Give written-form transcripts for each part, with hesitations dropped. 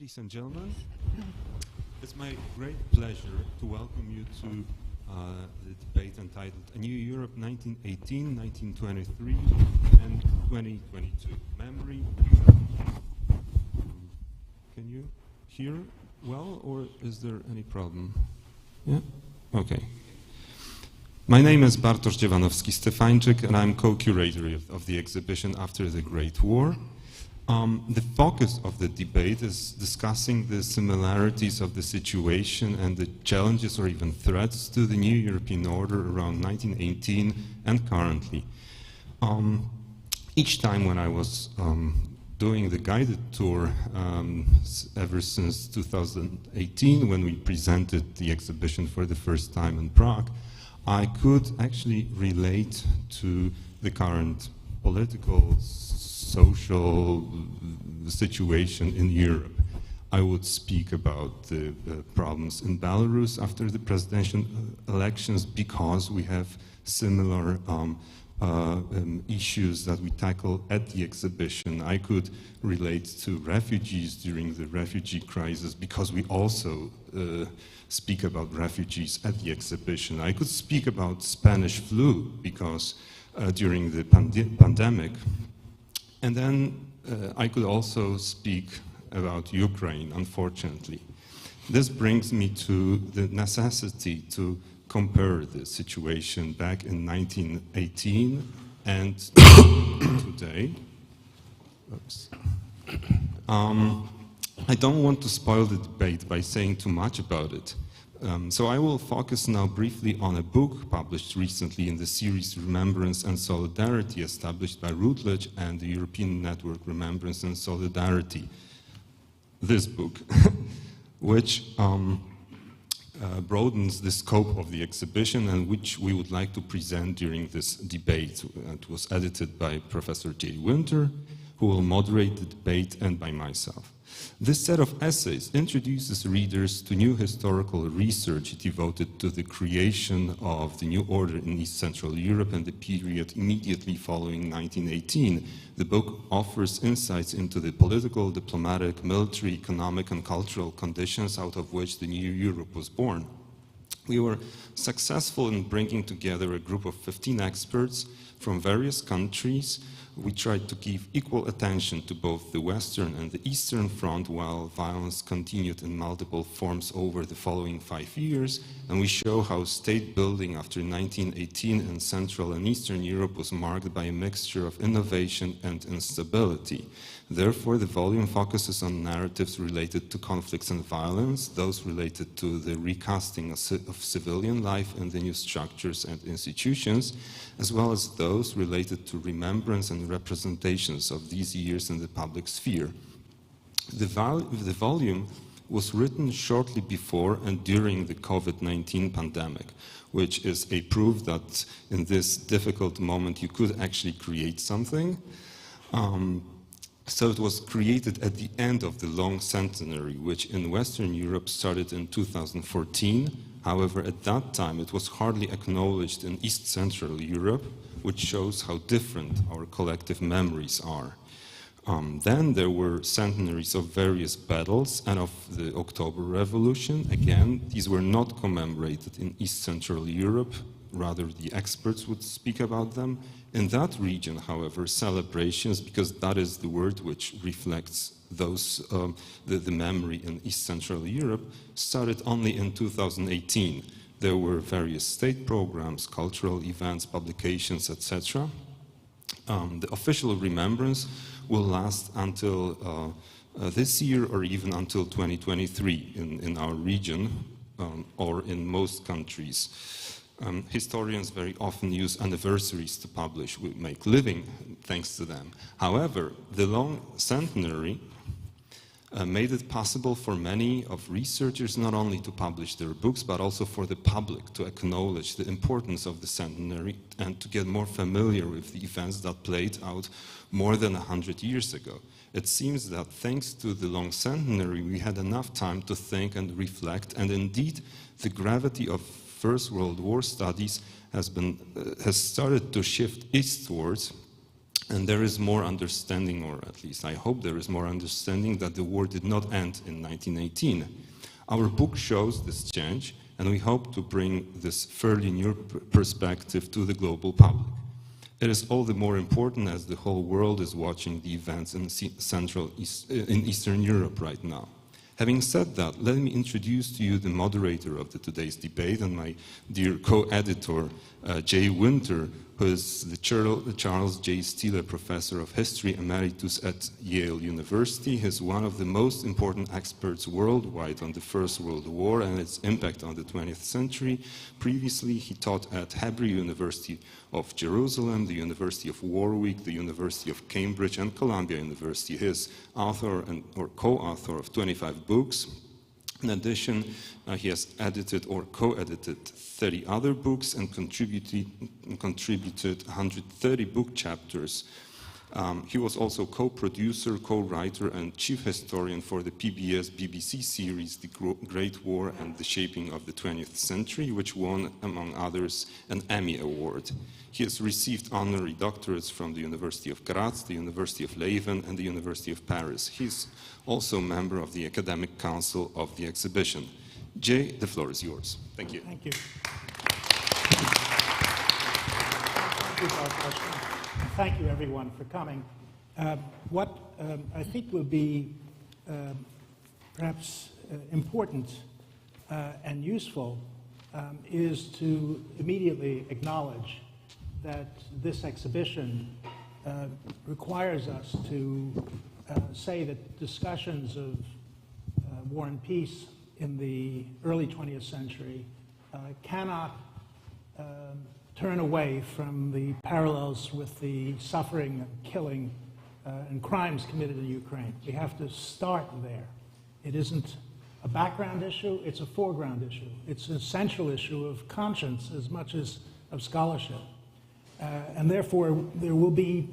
Ladies and gentlemen, it's my great pleasure to welcome you to the debate entitled A New Europe 1918, 1923 and 2022. Memory. Can you hear well, or is there any problem? Yeah? Okay. My name is Bartosz Dziewanowski-Stefańczyk, and I'm co-curator of the exhibition After the Great War. The focus of the debate is discussing the similarities of the situation and the challenges or even threats to the new European order around 1918 and currently. Each time when I was doing the guided tour ever since 2018, when we presented the exhibition for the first time in Prague, I could actually relate to the current political, social situation in Europe. I would speak about the problems in Belarus after the presidential elections because we have similar issues that we tackle at the exhibition. I could relate to refugees during the refugee crisis because we also speak about refugees at the exhibition. I could speak about Spanish flu because during the pandemic. And then I could also speak about Ukraine, unfortunately. This brings me to the necessity to compare the situation back in 1918 and today. Oops. I don't want to spoil the debate by saying too much about it. So I will focus now briefly on a book published recently in the series Remembrance and Solidarity, established by Routledge and the European Network Remembrance and Solidarity. This book, which broadens the scope of the exhibition and which we would like to present during this debate. It was edited by Professor J. Winter, who will moderate the debate, and by myself. This set of essays introduces readers to new historical research devoted to the creation of the new order in East Central Europe and the period immediately following 1918. The book offers insights into the political, diplomatic, military, economic, and cultural conditions out of which the new Europe was born. We were successful in bringing together a group of 15 experts from various countries. We tried to give equal attention to both the Western and the Eastern Front while violence continued in multiple forms over the following 5 years, and we show how state building after 1918 in Central and Eastern Europe was marked by a mixture of innovation and instability. Therefore, the volume focuses on narratives related to conflicts and violence, those related to the recasting of civilian life in the new structures and institutions, as well as those related to remembrance and representations of these years in the public sphere. The volume was written shortly before and during the COVID-19 pandemic, which is a proof that in this difficult moment you could actually create something. So it was created at the end of the long centenary, which in Western Europe started in 2014. However, at that time, it was hardly acknowledged in East Central Europe, which shows how different our collective memories are. Then there were centenaries of various battles and of the October Revolution. Again, these were not commemorated in East Central Europe. Rather, the experts would speak about them. In that region, however, celebrations, because that is the word which reflects those, the memory in East Central Europe, started only in 2018. There were various state programs, cultural events, publications, etc. The official remembrance will last until this year or even until 2023 in our region or in most countries. Historians very often use anniversaries to publish. We make living thanks to them. However, the long centenary made it possible for many of researchers not only to publish their books, but also for the public to acknowledge the importance of the centenary and to get more familiar with the events that played out more than 100 years ago. It seems that thanks to the long centenary, we had enough time to think and reflect, and indeed the gravity of First World War studies has started to shift eastwards And there is more understanding, or at least I hope there is more understanding, that the war did not end in 1918. Our book shows this change, and we hope to bring this fairly new perspective to the global public. It is all the more important as the whole world is watching the events in Eastern Europe right now. Having said that, let me introduce to you the moderator of today's debate and my dear co-editor, Jay Winter, who is the Charles J. Steele Professor of History Emeritus at Yale University. He is one of the most important experts worldwide on the First World War and its impact on the 20th century. Previously, he taught at Hebrew University of Jerusalem, the University of Warwick, the University of Cambridge, and Columbia University. He is author or co-author of 25 books. In addition, he has edited or co-edited 30 other books and contributed 130 book chapters. He was also co-producer, co-writer, and chief historian for the PBS-BBC series The Great War and the Shaping of the 20th Century, which won, among others, an Emmy Award. He has received honorary doctorates from the University of Graz, the University of Leuven, and the University of Paris. He's also a member of the Academic Council of the exhibition. Jay, the floor is yours. Thank you. Thank you. Thank you, everyone, for coming. What I think will be perhaps important and useful is to immediately acknowledge that this exhibition requires us to say that discussions of war and peace in the early 20th century cannot turn away from the parallels with the suffering, killing, and crimes committed in Ukraine. We have to start there. It isn't a background issue, it's a foreground issue. It's an essential issue of conscience as much as of scholarship. And therefore, there will be,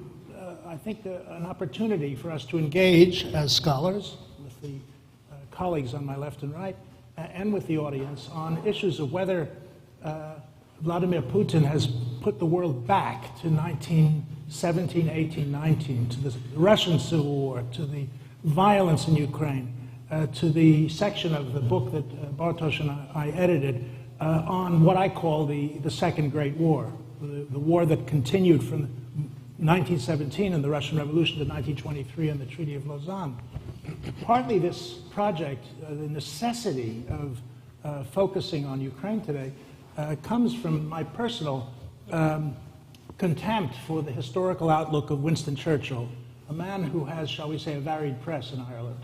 I think, an opportunity for us to engage as scholars with the colleagues on my left and right, and with the audience on issues of whether Vladimir Putin has put the world back to 1917, 18, 19, to the Russian Civil War, to the violence in Ukraine, to the section of the book that Bartosz and I edited on what I call the Second Great War, the war that continued from 1917 and the Russian Revolution to 1923 and the Treaty of Lausanne. Partly this project, the necessity of focusing on Ukraine today, comes from my personal contempt for the historical outlook of Winston Churchill, a man who has, shall we say, a varied press in Ireland.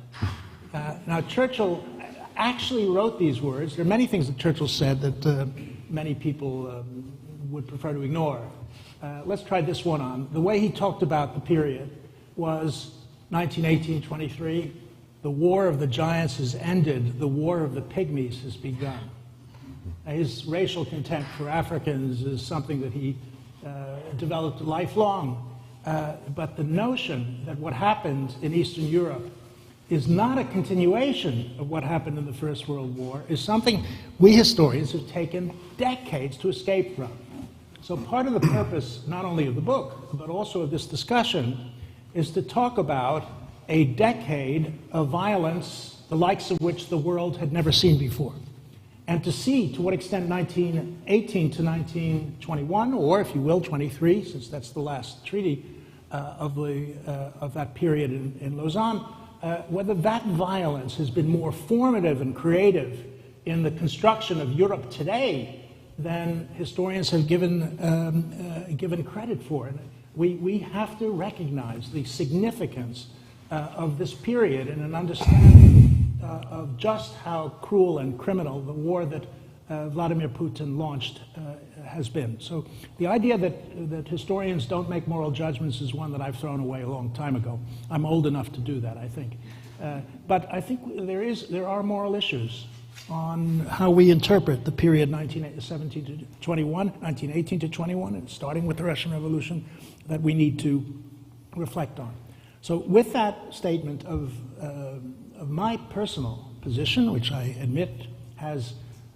Now, Churchill actually wrote these words. There are many things that Churchill said that many people would prefer to ignore. Let's try this one on. The way he talked about the period was 1918-23, the war of the giants has ended, the war of the pygmies has begun. His racial contempt for Africans is something that he developed lifelong. But the notion that what happened in Eastern Europe is not a continuation of what happened in the First World War is something we historians have taken decades to escape from. So part of the purpose, not only of the book, but also of this discussion, is to talk about a decade of violence, the likes of which the world had never seen before. And to see to what extent 1918 to 1921, or if you will, 23, since that's the last treaty of that period in Lausanne, whether that violence has been more formative and creative in the construction of Europe today than historians have given credit for. And we have to recognize the significance of this period and an understanding of just how cruel and criminal the war that Vladimir Putin launched has been. So the idea that historians don't make moral judgments is one that I've thrown away a long time ago. I'm old enough to do that, I think. But I think there are moral issues on how we interpret the period 1917 to 21, 1918 to 21, and starting with the Russian Revolution, that we need to reflect on. So with that statement of my personal position, which I admit has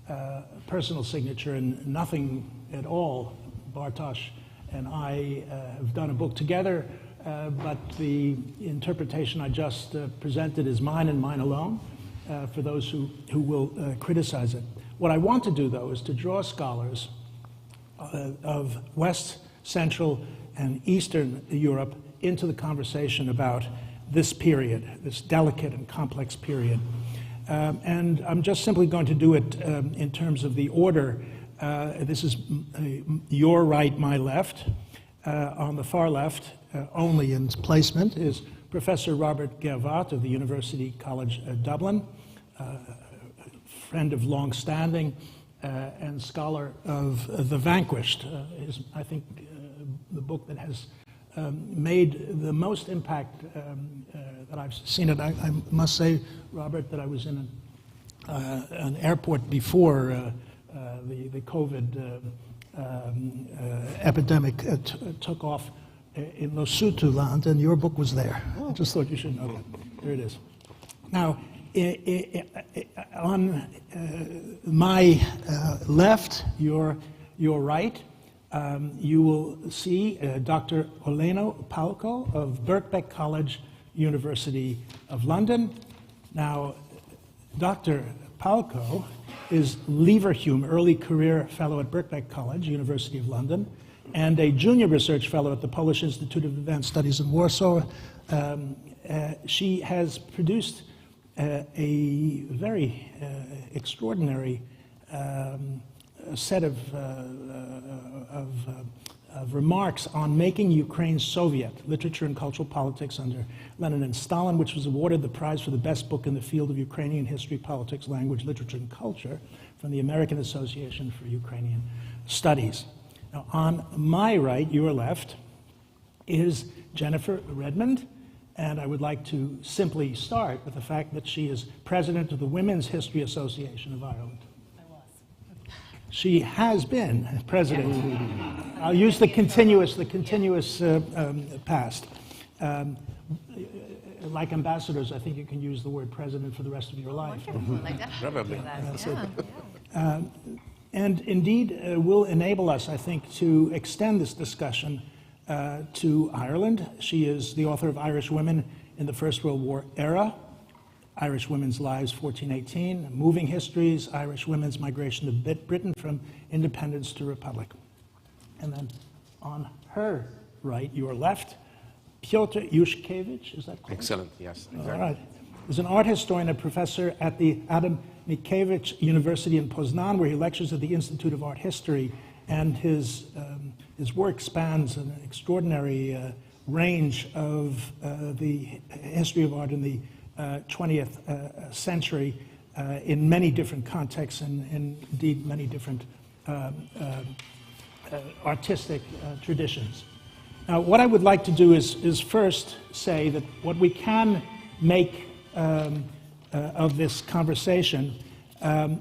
a personal signature and nothing at all, Bartosz and I have done a book together but the interpretation I just presented is mine and mine alone, for those who will criticize it. What I want to do, though, is to draw scholars of West, Central, and Eastern Europe into the conversation about this period, this delicate and complex period. And I'm just simply going to do it in terms of the order. This is your right, my left. On the far left, only in placement, is Professor Robert Gervat of the University College Dublin, friend of long standing and scholar of The Vanquished, is, I think, the book that has made the most impact that I've seen it. I must say, Robert, that I was in an airport before the COVID epidemic took off in Lesotho land, and your book was there. I just thought you should know that. There it is. Now, on my left, your right, you will see Dr. Oleno Palko of Birkbeck College, University of London. Now, Dr. Palko is Leverhulme Early Career Fellow at Birkbeck College, University of London, and a Junior Research Fellow at the Polish Institute of Advanced Studies in Warsaw. She has produced a very extraordinary set of remarks on making Ukraine Soviet, Literature and Cultural Politics under Lenin and Stalin, which was awarded the prize for the best book in the field of Ukrainian history, politics, language, literature, and culture from the American Association for Ukrainian Studies. Now, on my right, your left, is Jennifer Redmond, and I would like to simply start with the fact that she is president of the Women's History Association of Ireland. She has been president. I'll use the continuous past. Like ambassadors, I think you can use the word president for the rest of your life. Probably. And indeed will enable us, I think, to extend this discussion to Ireland. She is the author of Irish Women in the First World War Era, Irish Women's Lives, 1418, Moving Histories, Irish Women's Migration to Britain from Independence to Republic. And then on her right, your left, Piotr Yushkevich, is that correct? Excellent, yes. Exactly. All right. He's an art historian and professor at the Adam Mickiewicz University in Poznan, where he lectures at the Institute of Art History, and his work spans an extraordinary range of the history of art in the 20th century in many different contexts and indeed many different artistic traditions. Now, what I would like to do is first say that what we can make of this conversation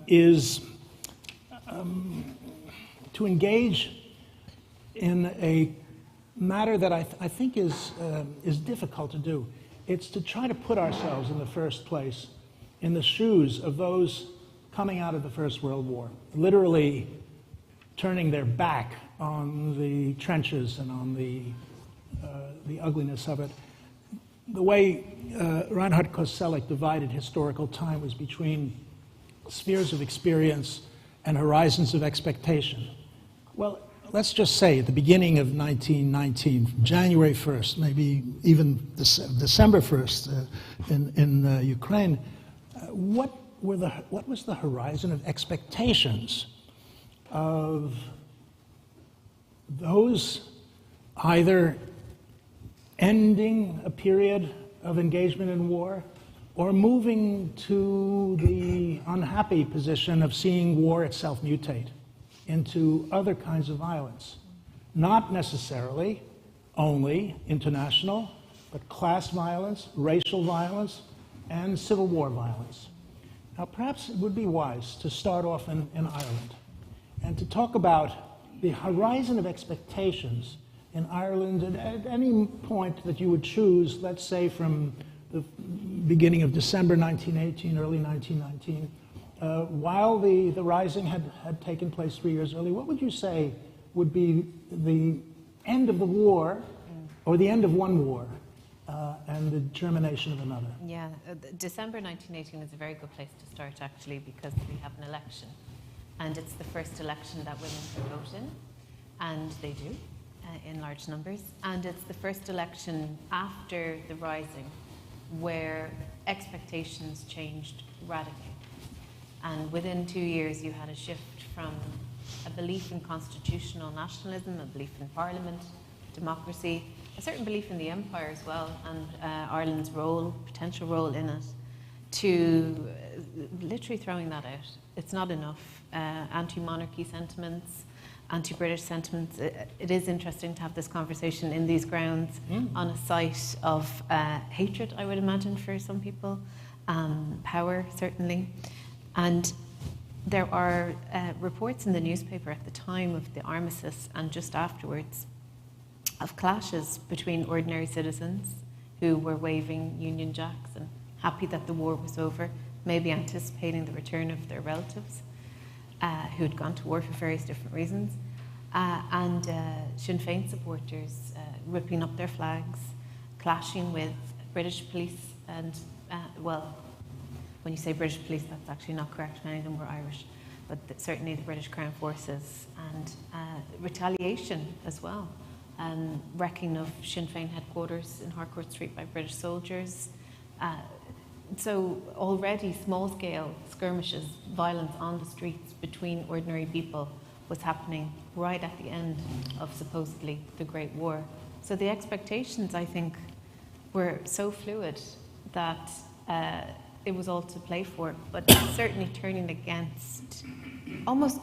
is to engage in a matter that I think is difficult to do. It's to try to put ourselves in the first place in the shoes of those coming out of the First World War, literally turning their back on the trenches and on the ugliness of it. The way Reinhard Koselleck divided historical time was between spheres of experience and horizons of expectation. Well, let's just say at the beginning of 1919, January 1st, maybe even December 1st in Ukraine, what was the horizon of expectations of those either ending a period of engagement in war or moving to the unhappy position of seeing war itself mutate into other kinds of violence? Not necessarily only international, but class violence, racial violence, and civil war violence. Now, perhaps it would be wise to start off in Ireland and to talk about the horizon of expectations in Ireland at any point that you would choose, let's say from the beginning of December 1918, early 1919, while the rising had taken place 3 years earlier. What would you say would be the end of the war or the end of one war and the germination of another? Yeah, December 1918 is a very good place to start, actually, because we have an election. And it's the first election that women can vote in, and they do, in large numbers. And it's the first election after the Rising where expectations changed radically. And within 2 years, you had a shift from a belief in constitutional nationalism, a belief in parliament, democracy, a certain belief in the empire as well, and Ireland's role, potential role in it, to literally throwing that out. It's not enough. Anti-monarchy sentiments, anti-British sentiments. It is interesting to have this conversation in these grounds on a site of hatred, I would imagine, for some people, power, certainly. And there are reports in the newspaper at the time of the armistice and just afterwards of clashes between ordinary citizens who were waving Union Jacks and happy that the war was over, maybe anticipating the return of their relatives who had gone to war for various different reasons, and Sinn Féin supporters ripping up their flags, clashing with British police, and, well, when you say British police, that's actually not correct, many of them were Irish, but certainly the British Crown Forces, and retaliation as well. Wrecking of Sinn Féin headquarters in Harcourt Street by British soldiers. So already small-scale skirmishes, violence on the streets between ordinary people was happening right at the end of supposedly the Great War. So the expectations, I think, were so fluid that it was all to play for, but certainly turning against, almost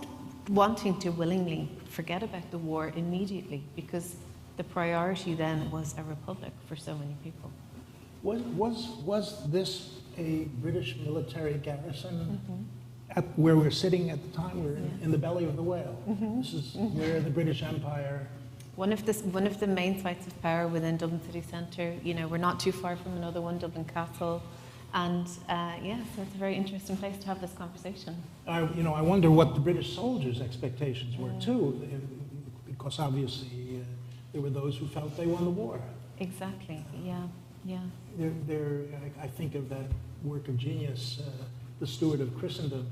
wanting to willingly forget about the war immediately, because the priority then was a republic for so many people. Was this a British military garrison at where we're sitting at the time? We're in the belly of the whale. This is where the British Empire... One of the main sites of power within Dublin city centre. You know, we're not too far from another one, Dublin Castle. And yeah, so it's a very interesting place to have this conversation. I wonder what the British soldiers' expectations were too, because obviously there were those who felt they won the war. Exactly, yeah. I think of that work of genius, The Steward of Christendom,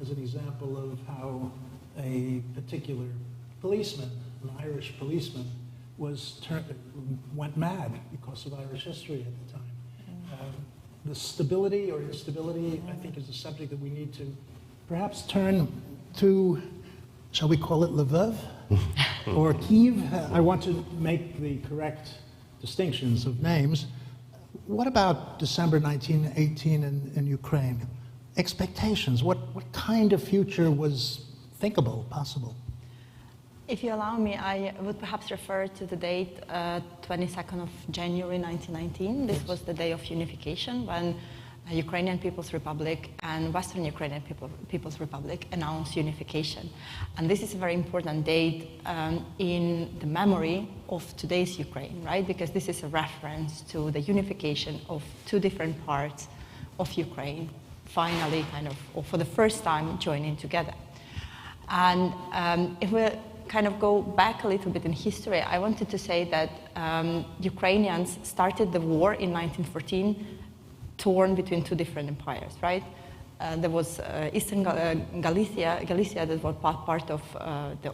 as an example of how a particular policeman, an Irish policeman, went mad because of Irish history at the time. The stability or instability, I think, is a subject that we need to perhaps turn to, shall we call it Lviv or Kiev? I want to make the correct distinctions of names. What about December 1918 in Ukraine? Expectations, what kind of future was thinkable, possible? If you allow me, I would perhaps refer to the date 22nd of January 1919. This was the day of unification when Ukrainian People's Republic and Western Ukrainian People's Republic announced unification. And this is a very important date in the memory of today's Ukraine, right? Because this is a reference to the unification of two different parts of Ukraine, finally kind of, or for the first time, joining together. And if we kind of go back a little bit in history, I wanted to say that Ukrainians started the war in 1914 torn between two different empires, right? There was Eastern Galicia that was part of the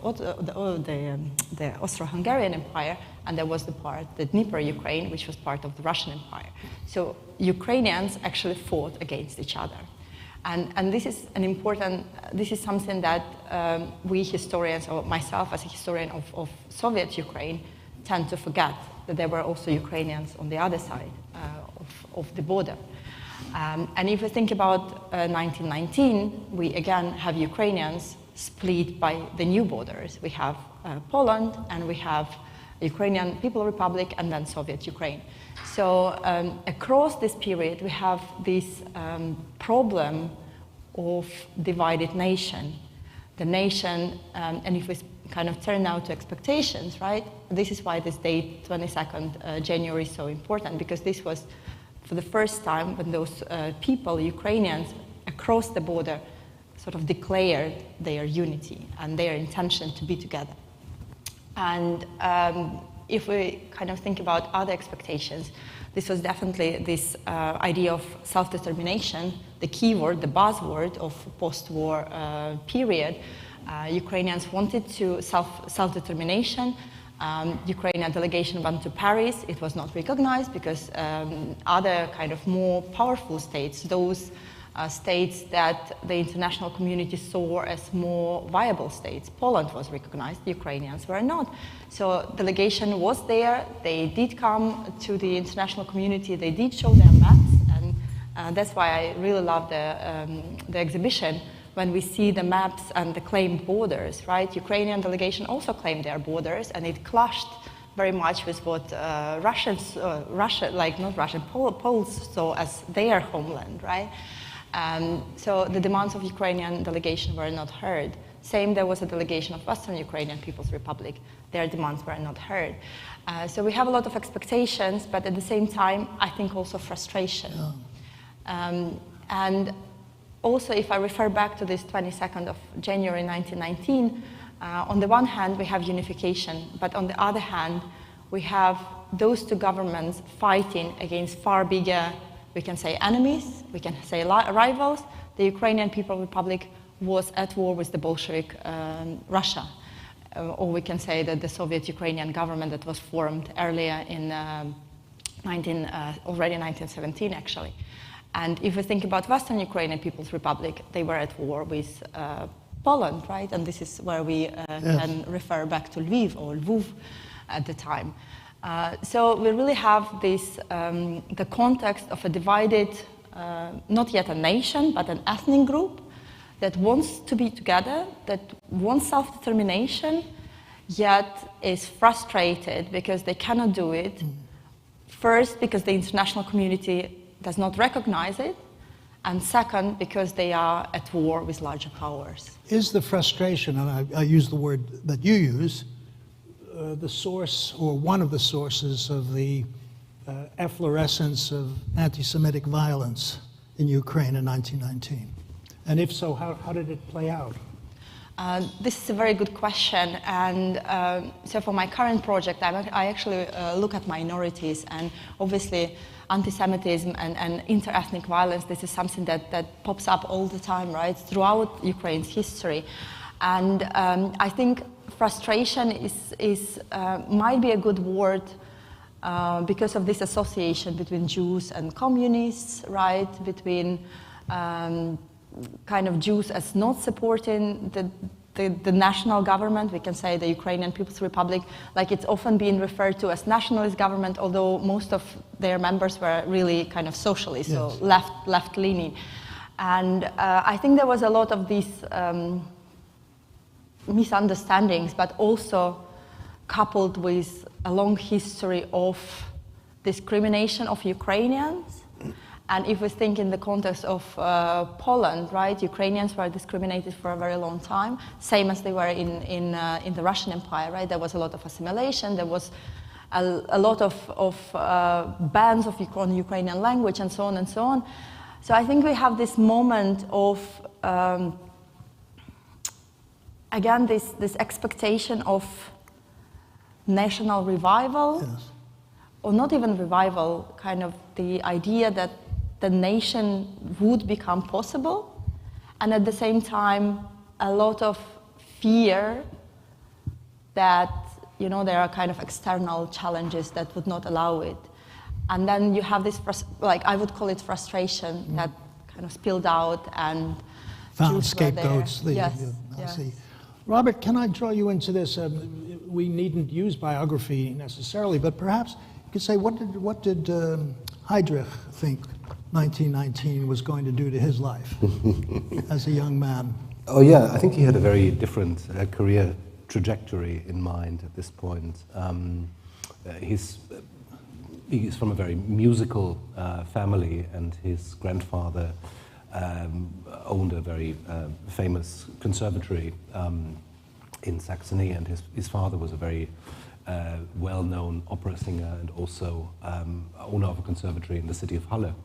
Austro-Hungarian Empire, and there was the Dnieper Ukraine, which was part of the Russian Empire. So Ukrainians actually fought against each other. And this is this is something that we historians, or myself as a historian of Soviet Ukraine, tend to forget, that there were also Ukrainians on the other side of the border. And if we think about 1919, we again have Ukrainians split by the new borders. We have Poland, and we have Ukrainian People's Republic, and then Soviet Ukraine. So across this period, we have this problem of divided nation. The nation, and if we kind of turn now to expectations, right? This is why this date, 22nd January, is so important, because this was for the first time when those people, Ukrainians, across the border, sort of declared their unity and their intention to be together. And if we kind of think about other expectations, this was definitely this idea of self-determination, the keyword, the buzzword of post-war period. Ukrainians wanted to self-determination. Ukrainian delegation went to Paris. It was not recognized because other kind of more powerful states, those states that the international community saw as more viable states. Poland was recognized, the Ukrainians were not. So delegation was there, they did come to the international community, they did show their maps, and that's why I really love the exhibition when we see the maps and the claimed borders, right? Ukrainian delegation also claimed their borders, and it clashed very much with what Poles saw as their homeland, right? So the demands of Ukrainian delegation were not heard. Same, there was a delegation of Western Ukrainian People's Republic. Their demands were not heard. So we have a lot of expectations, but at the same time, I think also frustration. Yeah. And also, if I refer back to this 22nd of January 1919, on the one hand, we have unification, but on the other hand, we have those two governments fighting against far bigger, we can say enemies, we can say rivals. The Ukrainian People's Republic was at war with the Bolshevik Russia. Or we can say that the Soviet Ukrainian government that was formed earlier in already 1917, actually. And if we think about Western Ukrainian People's Republic, they were at war with Poland, right? And this is where we can refer back to Lviv or Lviv at the time. So we really have this, the context of a divided, not yet a nation, but an ethnic group that wants to be together, that wants self-determination, yet is frustrated because they cannot do it. First, because the international community does not recognize it, and second, because they are at war with larger powers. Is the frustration, and I use the word that you use, the source or one of the sources of the efflorescence of anti-Semitic violence in Ukraine in 1919? And if so, how did it play out? This is a very good question, and so for my current project, I actually look at minorities, and obviously anti-Semitism and inter-ethnic violence, this is something that pops up all the time, right, throughout Ukraine's history. And I think frustration might be a good word because of this association between Jews and communists, right, between kind of Jews as not supporting the national government, we can say the Ukrainian People's Republic, like it's often been referred to as nationalist government, although most of their members were really kind of socialist, yes. So left-leaning. And I think there was a lot of these misunderstandings, but also coupled with a long history of discrimination of Ukrainians. And if we think in the context of Poland, right, Ukrainians were discriminated for a very long time, same as they were in the Russian Empire, right? There was a lot of assimilation, there was a lot of bans on Ukrainian language and so on and so on. So I think we have this moment of, again, this expectation of national revival, yes. Or not even revival, kind of the idea that the nation would become possible, and at the same time, a lot of fear that, you know, there are kind of external challenges that would not allow it. And then you have this, like, I would call it frustration that kind of spilled out and found scapegoats. Yes. I see. Robert, can I draw you into this? We needn't use biography necessarily, but perhaps you could say, what did Heydrich think 1919 was going to do to his life as a young man? Oh yeah, I think he had a very different career trajectory in mind at this point. He's from a very musical family, and his grandfather owned a very famous conservatory in Saxony, and his father was a very well-known opera singer and also owner of a conservatory in the city of Halle.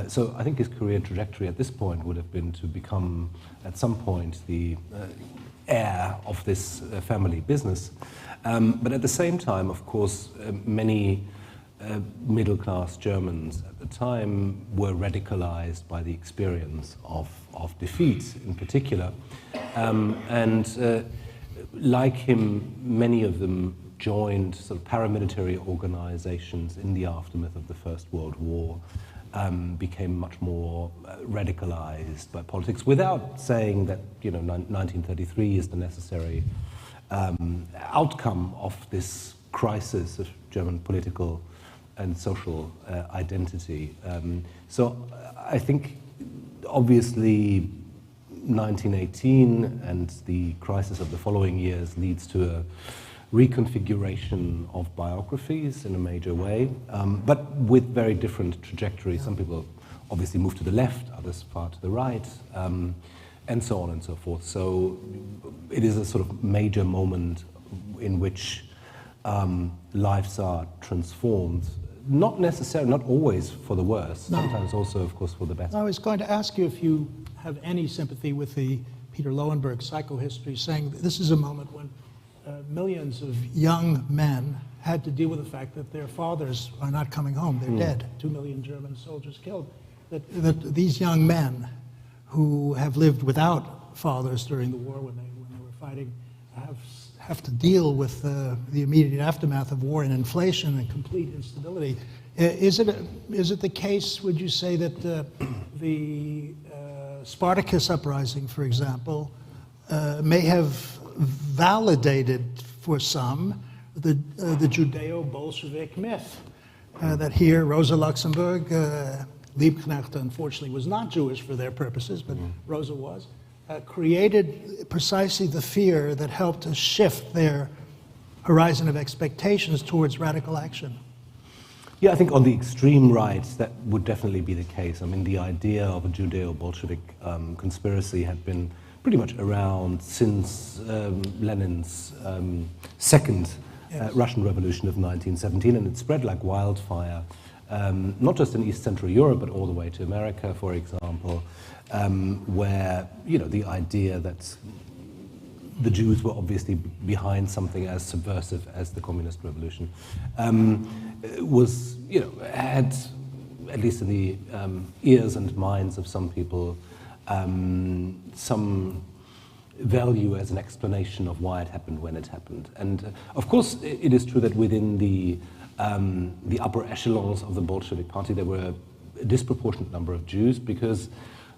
So I think his career trajectory at this point would have been to become, at some point, the heir of this family business. But at the same time, of course, many middle-class Germans at the time were radicalized by the experience of defeat in particular. Like him, many of them joined sort of paramilitary organizations in the aftermath of the First World War, became much more radicalized by politics, without saying that 1933 is the necessary outcome of this crisis of German political and social identity. So I think obviously 1918 and the crisis of the following years leads to a reconfiguration of biographies in a major way, but with very different trajectories. Some people obviously move to the left, others far to the right, and so on and so forth. So it is a sort of major moment in which lives are transformed, not necessarily, not always for the worse, sometimes also, of course, for the better. I was going to ask you if you have any sympathy with the Peter Lowenberg psychohistory, saying that this is a moment when millions of young men had to deal with the fact that their fathers are not coming home, they're dead, 2 million German soldiers killed, that these young men who have lived without fathers during the war when they were fighting have to deal with the immediate aftermath of war and inflation and complete instability. Is it the case, would you say, that the Spartacus uprising, for example, may have validated for some the Judeo-Bolshevik myth that here Rosa Luxemburg, Liebknecht unfortunately was not Jewish for their purposes, but Rosa was, created precisely the fear that helped to shift their horizon of expectations towards radical action? Yeah, I think on the extreme right, that would definitely be the case. I mean, the idea of a Judeo-Bolshevik conspiracy had been pretty much around since Lenin's second Russian Revolution of 1917, and it spread like wildfire, not just in East Central Europe, but all the way to America, for example, where, the idea that the Jews were obviously behind something as subversive as the communist revolution was, had, at least in the ears and minds of some people, some value as an explanation of why it happened when it happened. And of course, it is true that within the upper echelons of the Bolshevik Party, there were a disproportionate number of Jews because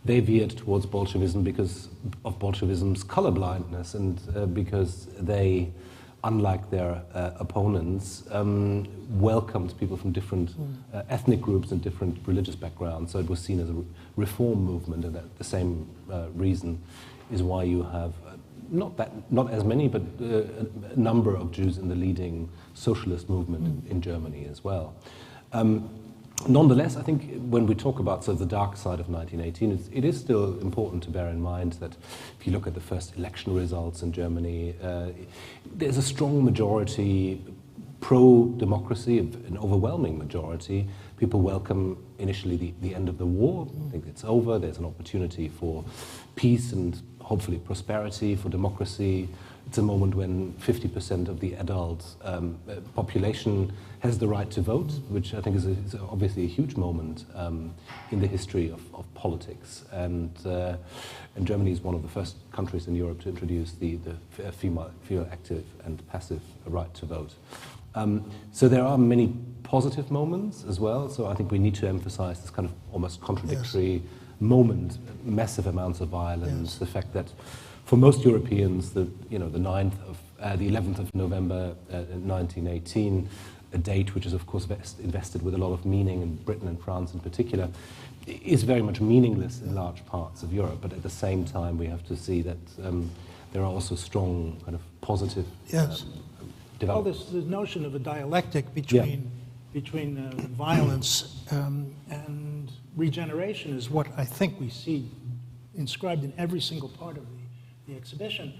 they veered towards Bolshevism because of Bolshevism's colorblindness and because they, unlike their opponents, welcomed people from different ethnic groups and different religious backgrounds. So it was seen as a reform movement, and that the same reason is why you have not as many, but a number of Jews in the leading socialist movement in Germany as well. Nonetheless, I think when we talk about the dark side of 1918, it is still important to bear in mind that if you look at the first election results in Germany, there's a strong majority pro-democracy, an overwhelming majority. People welcome initially the end of the war. I think it's over. There's an opportunity for peace and hopefully prosperity, for democracy. It's a moment when 50% of the adult population has the right to vote, which I think is obviously a huge moment in the history of politics. And Germany is one of the first countries in Europe to introduce the female active and passive right to vote. So there are many positive moments as well. So I think we need to emphasize this kind of almost contradictory moment, massive amounts of violence, the fact that for most Europeans, the 11th of November 1918, a date which is of course invested with a lot of meaning in Britain and France in particular, is very much meaningless in large parts of Europe. But at the same time, we have to see that there are also strong kind of positive developments. This notion of a dialectic between violence and regeneration is what I think we see inscribed in every single part of the exhibition.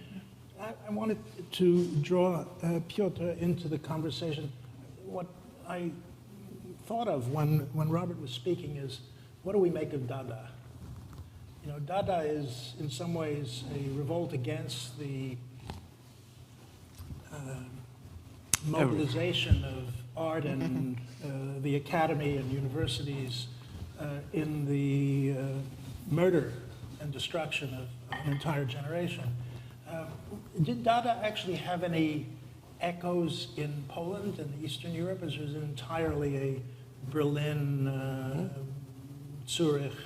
I wanted to draw Piotr into the conversation. What I thought of when Robert was speaking is what do we make of Dada? You know, Dada is in some ways a revolt against the mobilization of art and the academy and universities in the murder and destruction of an entire generation. Did Dada actually have any echoes in Poland and Eastern Europe, as was it entirely a Berlin, Zurich,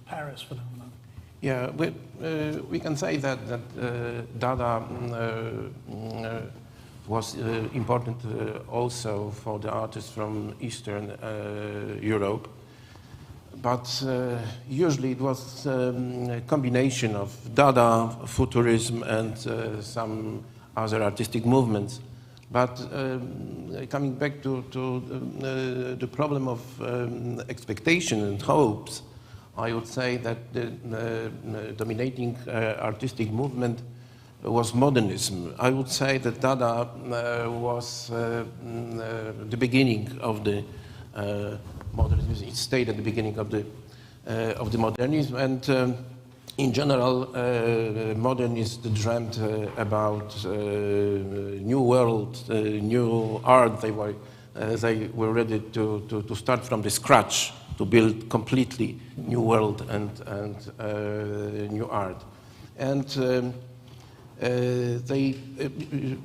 Paris phenomenon? Yeah, we can say that Dada was important also for the artists from Eastern Europe. But usually it was a combination of Dada, Futurism, and some other artistic movements. But coming back to the problem of expectation and hopes, I would say that the dominating artistic movement was modernism. I would say that Dada was the beginning of the modernism. It stayed at the beginning of the modernism, and in general, modernists dreamt about new world, new art. They were ready to start from the scratch, to build completely new world and new art. And they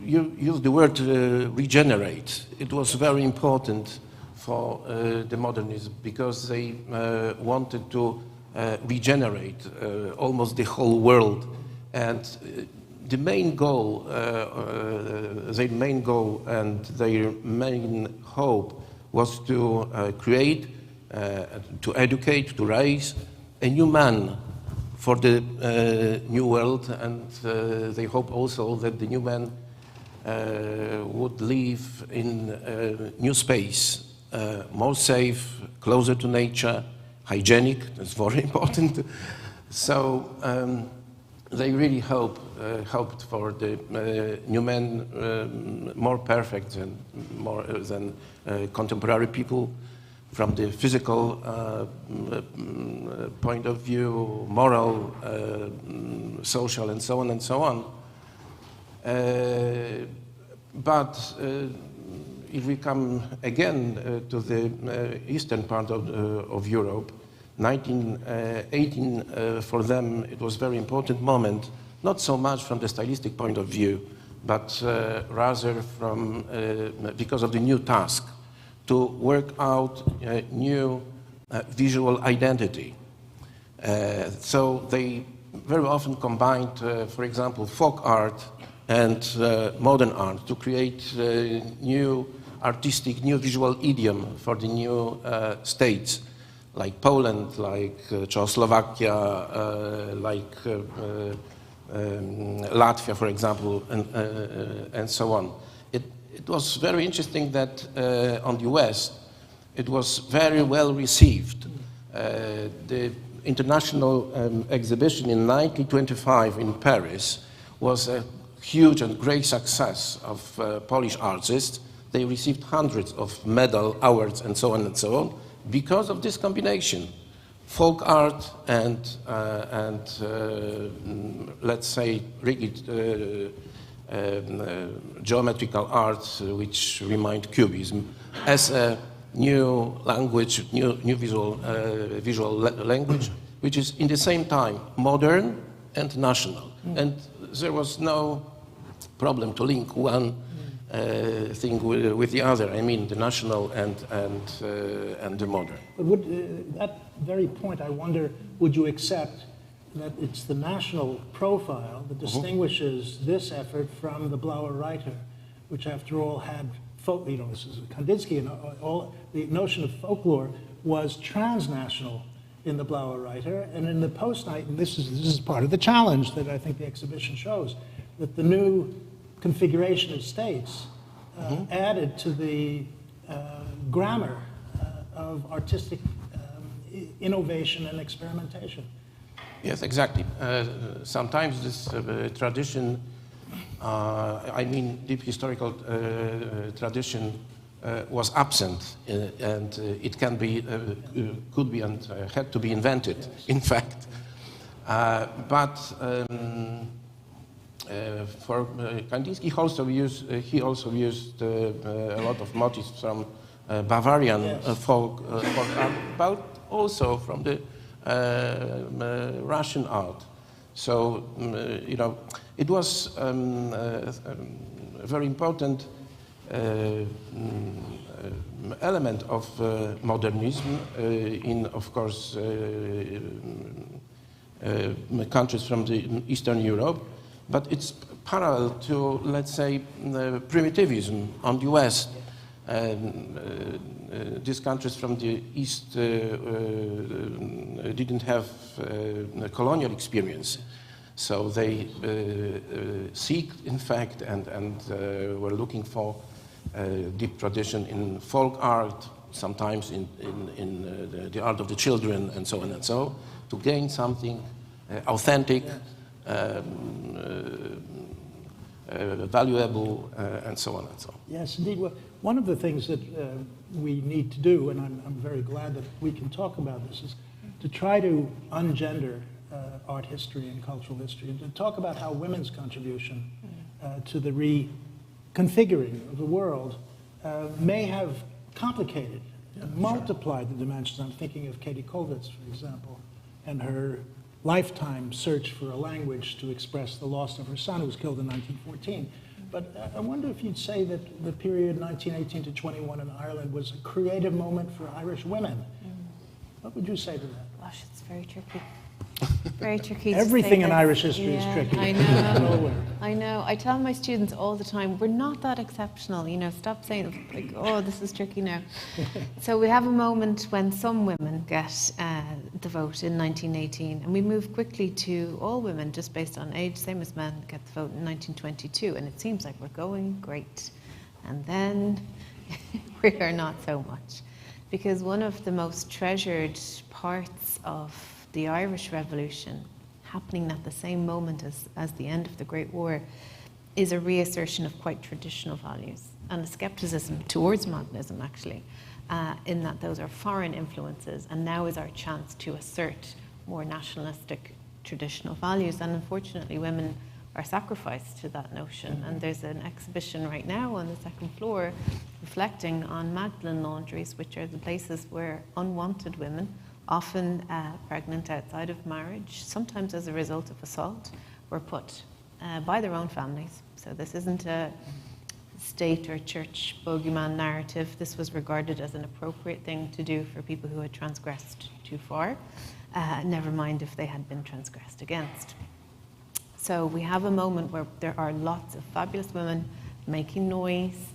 used the word regenerate. It was very important for the modernism because they wanted to regenerate almost the whole world. And the main goal, their main goal and their main hope was to create, to educate, to raise a new man for the new world, and they hope also that the new man would live in new space, more safe, closer to nature, hygienic. That's very important. So they really hoped for the new man more perfect and more than contemporary people from the physical point of view, moral, social, and so on and so on. But if we come again to the eastern part of Europe, 1918 for them it was a very important moment, not so much from the stylistic point of view, but rather from because of the new task to work out a new visual identity. So they very often combined, for example, folk art and modern art to create new artistic, new visual idiom for the new states, like Poland, like Czechoslovakia, like Latvia, for example, and so on. It was very interesting that on the West, it was very well received. The international exhibition in 1925 in Paris was a huge and great success of Polish artists. They received hundreds of medal awards and so on, because of this combination, folk art and let's say rigid geometrical art, which remind Cubism, as a new language, new visual language, which is in the same time modern and national. And there was no problem to link one thing with the other. I mean, the national and the modern. But would that very point, I wonder, would you accept that it's the national profile that distinguishes this effort from the Blauer Reiter, which after all had folk, you know, this is Kandinsky, and all the notion of folklore was transnational in the Blauer Reiter, and in the post-night, and this is part of the challenge that I think the exhibition shows, that the new configuration of states added to the grammar of artistic innovation and experimentation. Yes, exactly. Sometimes this tradition, I mean deep historical tradition, was absent, and it can be, could be, and had to be invented, in fact. But for Kandinsky, he also used a lot of motifs from Bavarian folk art, but also from the Russian art. So, you know, it was a very important element of modernism in, of course, countries from the Eastern Europe, but it's parallel to, let's say, primitivism on the West. These countries from the East didn't have colonial experience, so they seek, in fact, and were looking for deep tradition in folk art, sometimes in the art of the children, and so on and so, to gain something authentic, valuable, and so on and so on. Yes, indeed. Well, one of the things that we need to do, and I'm very glad that we can talk about this, is to try to ungender art history and cultural history, and to talk about how women's contribution to the reconfiguring of the world may have complicated and multiplied the dimensions. I'm thinking of Katie Kollwitz, for example, and her lifetime search for a language to express the loss of her son, who was killed in 1914. But I wonder if you'd say that the period 1918 to 21 in Ireland was a creative moment for Irish women. What would you say to that? Gosh, it's very tricky. Very tricky. Everything in Irish history is tricky. I know. I know. I tell my students all the time, we're not that exceptional. You know, stop saying, like, oh, this is tricky now. So we have a moment when some women get the vote in 1918, and we move quickly to all women, just based on age, same as men, get the vote in 1922, and it seems like we're going great. And then we are not so much. Because one of the most treasured parts of the Irish Revolution, happening at the same moment as the end of the Great War, is a reassertion of quite traditional values and a skepticism towards modernism, actually, in that those are foreign influences, and now is our chance to assert more nationalistic traditional values. And unfortunately, women are sacrificed to that notion. And there's an exhibition right now on the second floor reflecting on Magdalen laundries, which are the places where unwanted women, often pregnant outside of marriage, sometimes as a result of assault, were put by their own families. So this isn't a state or church bogeyman narrative. This was regarded as an appropriate thing to do for people who had transgressed too far, never mind if they had been transgressed against. So we have a moment where there are lots of fabulous women making noise,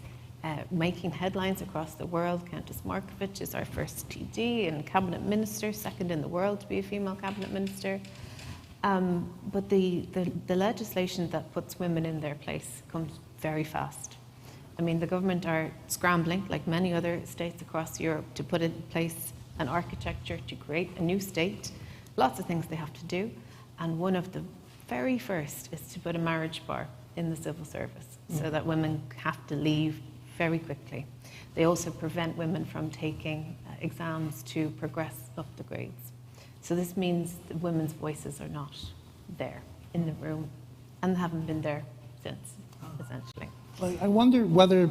making headlines across the world. Countess Markovic is our first TD and cabinet minister, second in the world to be a female cabinet minister. But the legislation that puts women in their place comes very fast. I mean, the government are scrambling, like many other states across Europe, to put in place an architecture to create a new state. Lots of things they have to do. And one of the very first is to put a marriage bar in the civil service so that women have to leave very quickly. They also prevent women from taking exams to progress up the grades. So this means that women's voices are not there in the room and haven't been there since, essentially. Well, I wonder whether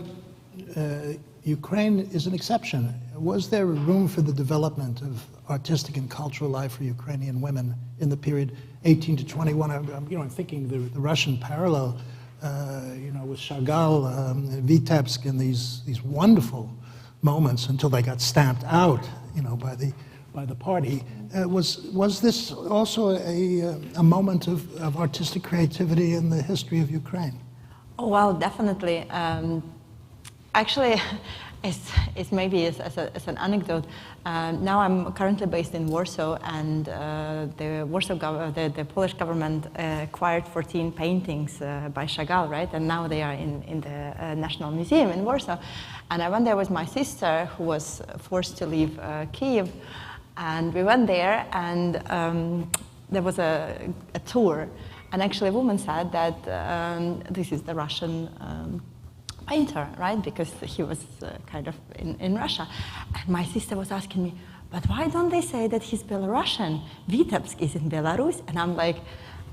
Ukraine is an exception. Was there room for the development of artistic and cultural life for Ukrainian women in the period 18 to 21? I'm thinking the Russian parallel, with Chagal, Vitebsk, and these wonderful moments until they got stamped out, by the party. Was this also a moment of artistic creativity in the history of Ukraine? Oh, well, definitely. Actually, it's maybe as an anecdote. Now I'm currently based in Warsaw, and the Polish government acquired 14 paintings by Chagal, right? And now they are in the National Museum in Warsaw. And I went there with my sister, who was forced to leave Kyiv, and we went there, and there was a tour. And actually, a woman said that this is the Russian painter, right? Because he was kind of in Russia. And my sister was asking me, but why don't they say that he's Belarusian? Vitebsk is in Belarus. And I'm like,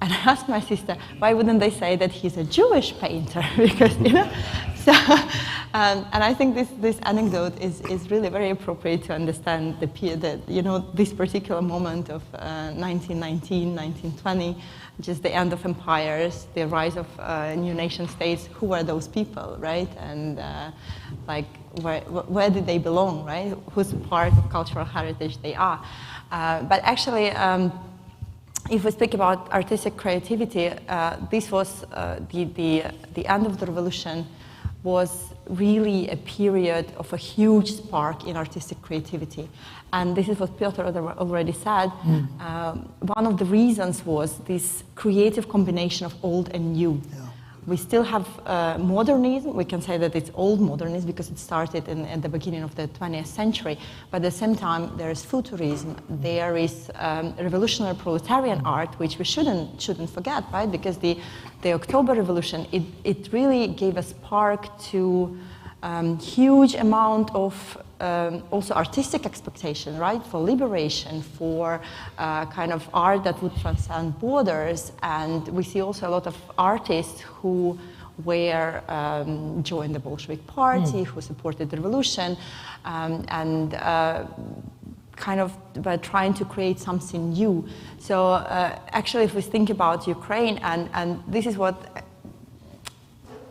and I asked my sister, why wouldn't they say that he's a Jewish painter? Because, you know, so, and I think this anecdote is really very appropriate to understand this particular moment of 1919, 1920, just the end of empires, the rise of new nation states. Who were those people, right? And like, where did they belong, right? Whose part of cultural heritage they are? But actually, if we speak about artistic creativity, this was the end of the revolution was really a period of a huge spark in artistic creativity. And this is what Piotr already said. One of the reasons was this creative combination of old and new. Yeah. We still have modernism. We can say that it's old modernism because it started at the beginning of the 20th century. But at the same time, there is futurism. There is revolutionary proletarian art, which we shouldn't forget, right? Because the October Revolution, it really gave a spark to huge amount of also artistic expectation, right? For liberation, for kind of art that would transcend borders. And we see also a lot of artists who joined the Bolshevik Party, who supported the revolution, and kind of by trying to create something new. So actually, if we think about Ukraine, and this is what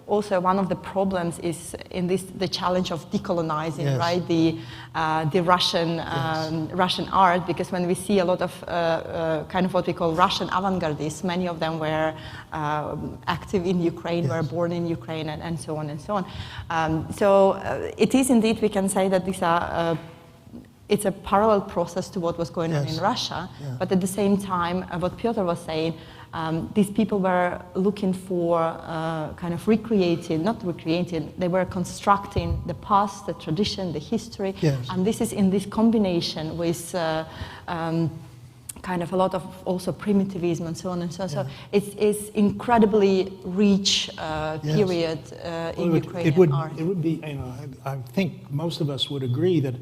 also one of the problems is in the challenge of decolonizing, yes. Right? The Russian Russian art, because when we see a lot of kind of what we call Russian avant-gardists, many of them were active in Ukraine, yes. Were born in Ukraine, and so on and so on. So it is indeed, we can say that these are it's a parallel process to what was going on in Russia, but at the same time, what Piotr was saying, these people were looking for kind of not recreating, they were constructing the past, the tradition, the history, and this is in this combination with kind of a lot of also primitivism and so on and so on. So it's incredibly rich period in Ukrainian art. It would be, you know, I think most of us would agree that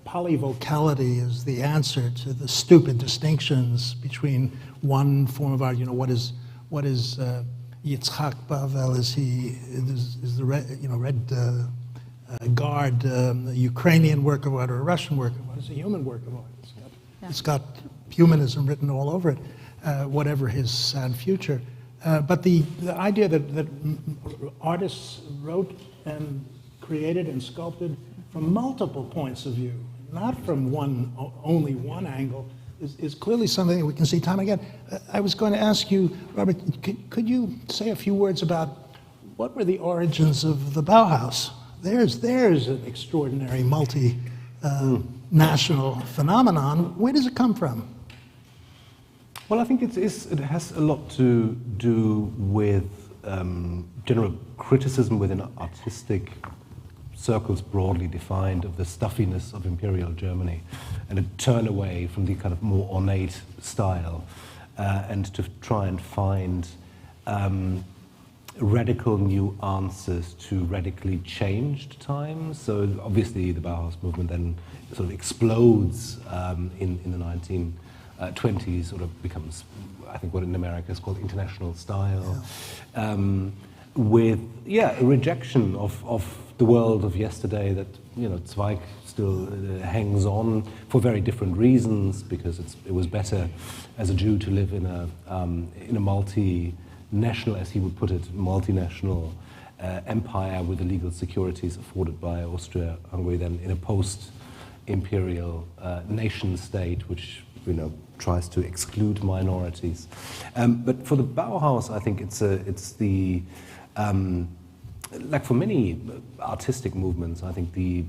polyvocality is the answer to the stupid distinctions between one form of art. You know, what is Yitzhak Bavel? Is the Red Guard a Ukrainian work of art or a Russian work of art? It's a human work of art. It's got humanism written all over it, whatever his sad future. But the idea that artists wrote and created and sculpted from multiple points of view, not from only one angle, is clearly something that we can see time again. I was going to ask you, Robert, could you say a few words about what were the origins of the Bauhaus? There's an extraordinary multi-national phenomenon. Where does it come from? Well, I think it has a lot to do with general criticism within artistic circles broadly defined of the stuffiness of imperial Germany, and a turn away from the kind of more ornate style, and to try and find radical new answers to radically changed times. So obviously the Bauhaus movement then sort of explodes in the 1920s, sort of becomes, I think, what in America is called international style, with a rejection of the world of yesterday that, you know, Zweig still hangs on for very different reasons, because it was better as a Jew to live in a multinational, as he would put it, multinational empire with the legal securities afforded by Austria-Hungary than in a post-imperial nation state, which, you know, tries to exclude minorities. But for the Bauhaus, I think it's the like for many artistic movements, I think the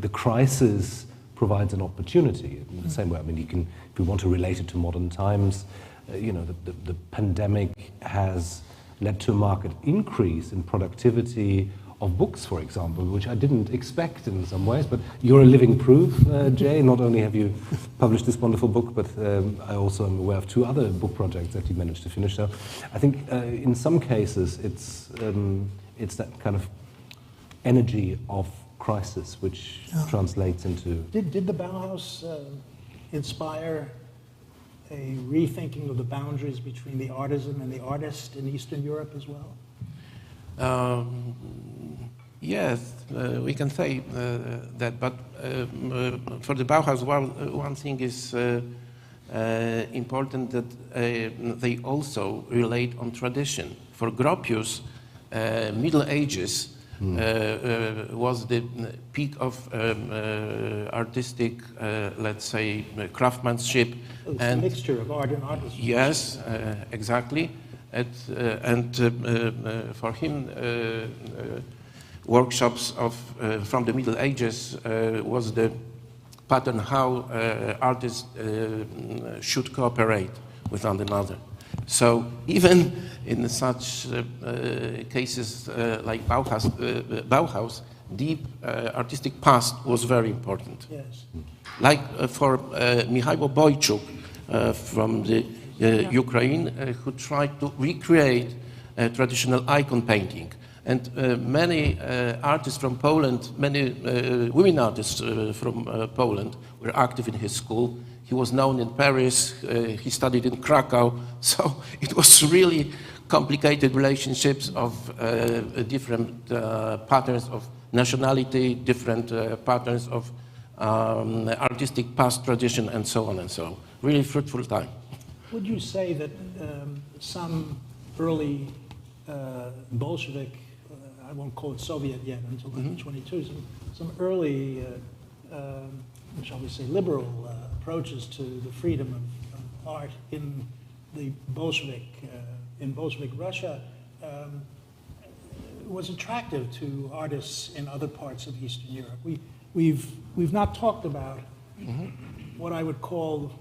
crisis provides an opportunity. In the same way, I mean, if you want to relate it to modern times, you know, the pandemic has led to a marked increase in productivity of books, for example, which I didn't expect in some ways. But you're a living proof, Jay. Not only have you published this wonderful book, but I also am aware of 2 other book projects that you managed to finish. So I think in some cases it's that kind of energy of crisis, which translates into... Did the Bauhaus inspire a rethinking of the boundaries between the artisan and the artist in Eastern Europe as well? Yes, we can say that, but for the Bauhaus, one thing is important, that they also relate on tradition. For Gropius, Middle Ages was the peak of artistic, let's say, craftsmanship. It's a mixture of art and artistry. Yes, exactly. And for him, workshops from the Middle Ages was the pattern how artists should cooperate with one another. So even in such cases like Bauhaus, deep artistic past was very important. Yes. Like for Mihailo Bojczuk from the Ukraine, who tried to recreate traditional icon painting. And many artists from Poland, many women artists from Poland were active in his school. He was known in Paris, he studied in Krakow, so it was really complicated relationships of different patterns of nationality, different patterns of artistic past tradition, and so on and so on. Really fruitful time. Would you say that some early Bolshevik, I won't call it Soviet yet until 1922, some early, shall we say, liberal approaches to the freedom of art in the Bolshevik, in Bolshevik Russia was attractive to artists in other parts of Eastern Europe. We've not talked about what I would call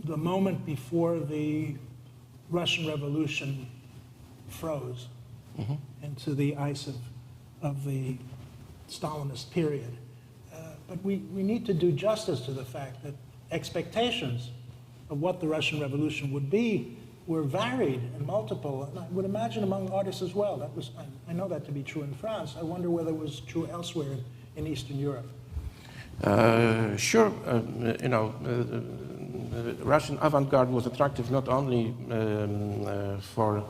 the moment before the Russian Revolution froze into the ice of the Stalinist period. But we need to do justice to the fact that expectations of what the Russian Revolution would be were varied and multiple. And I would imagine among artists as well. That was, I know that to be true in France. I wonder whether it was true elsewhere in Eastern Europe. Sure, you know, Russian avant-garde was attractive not only for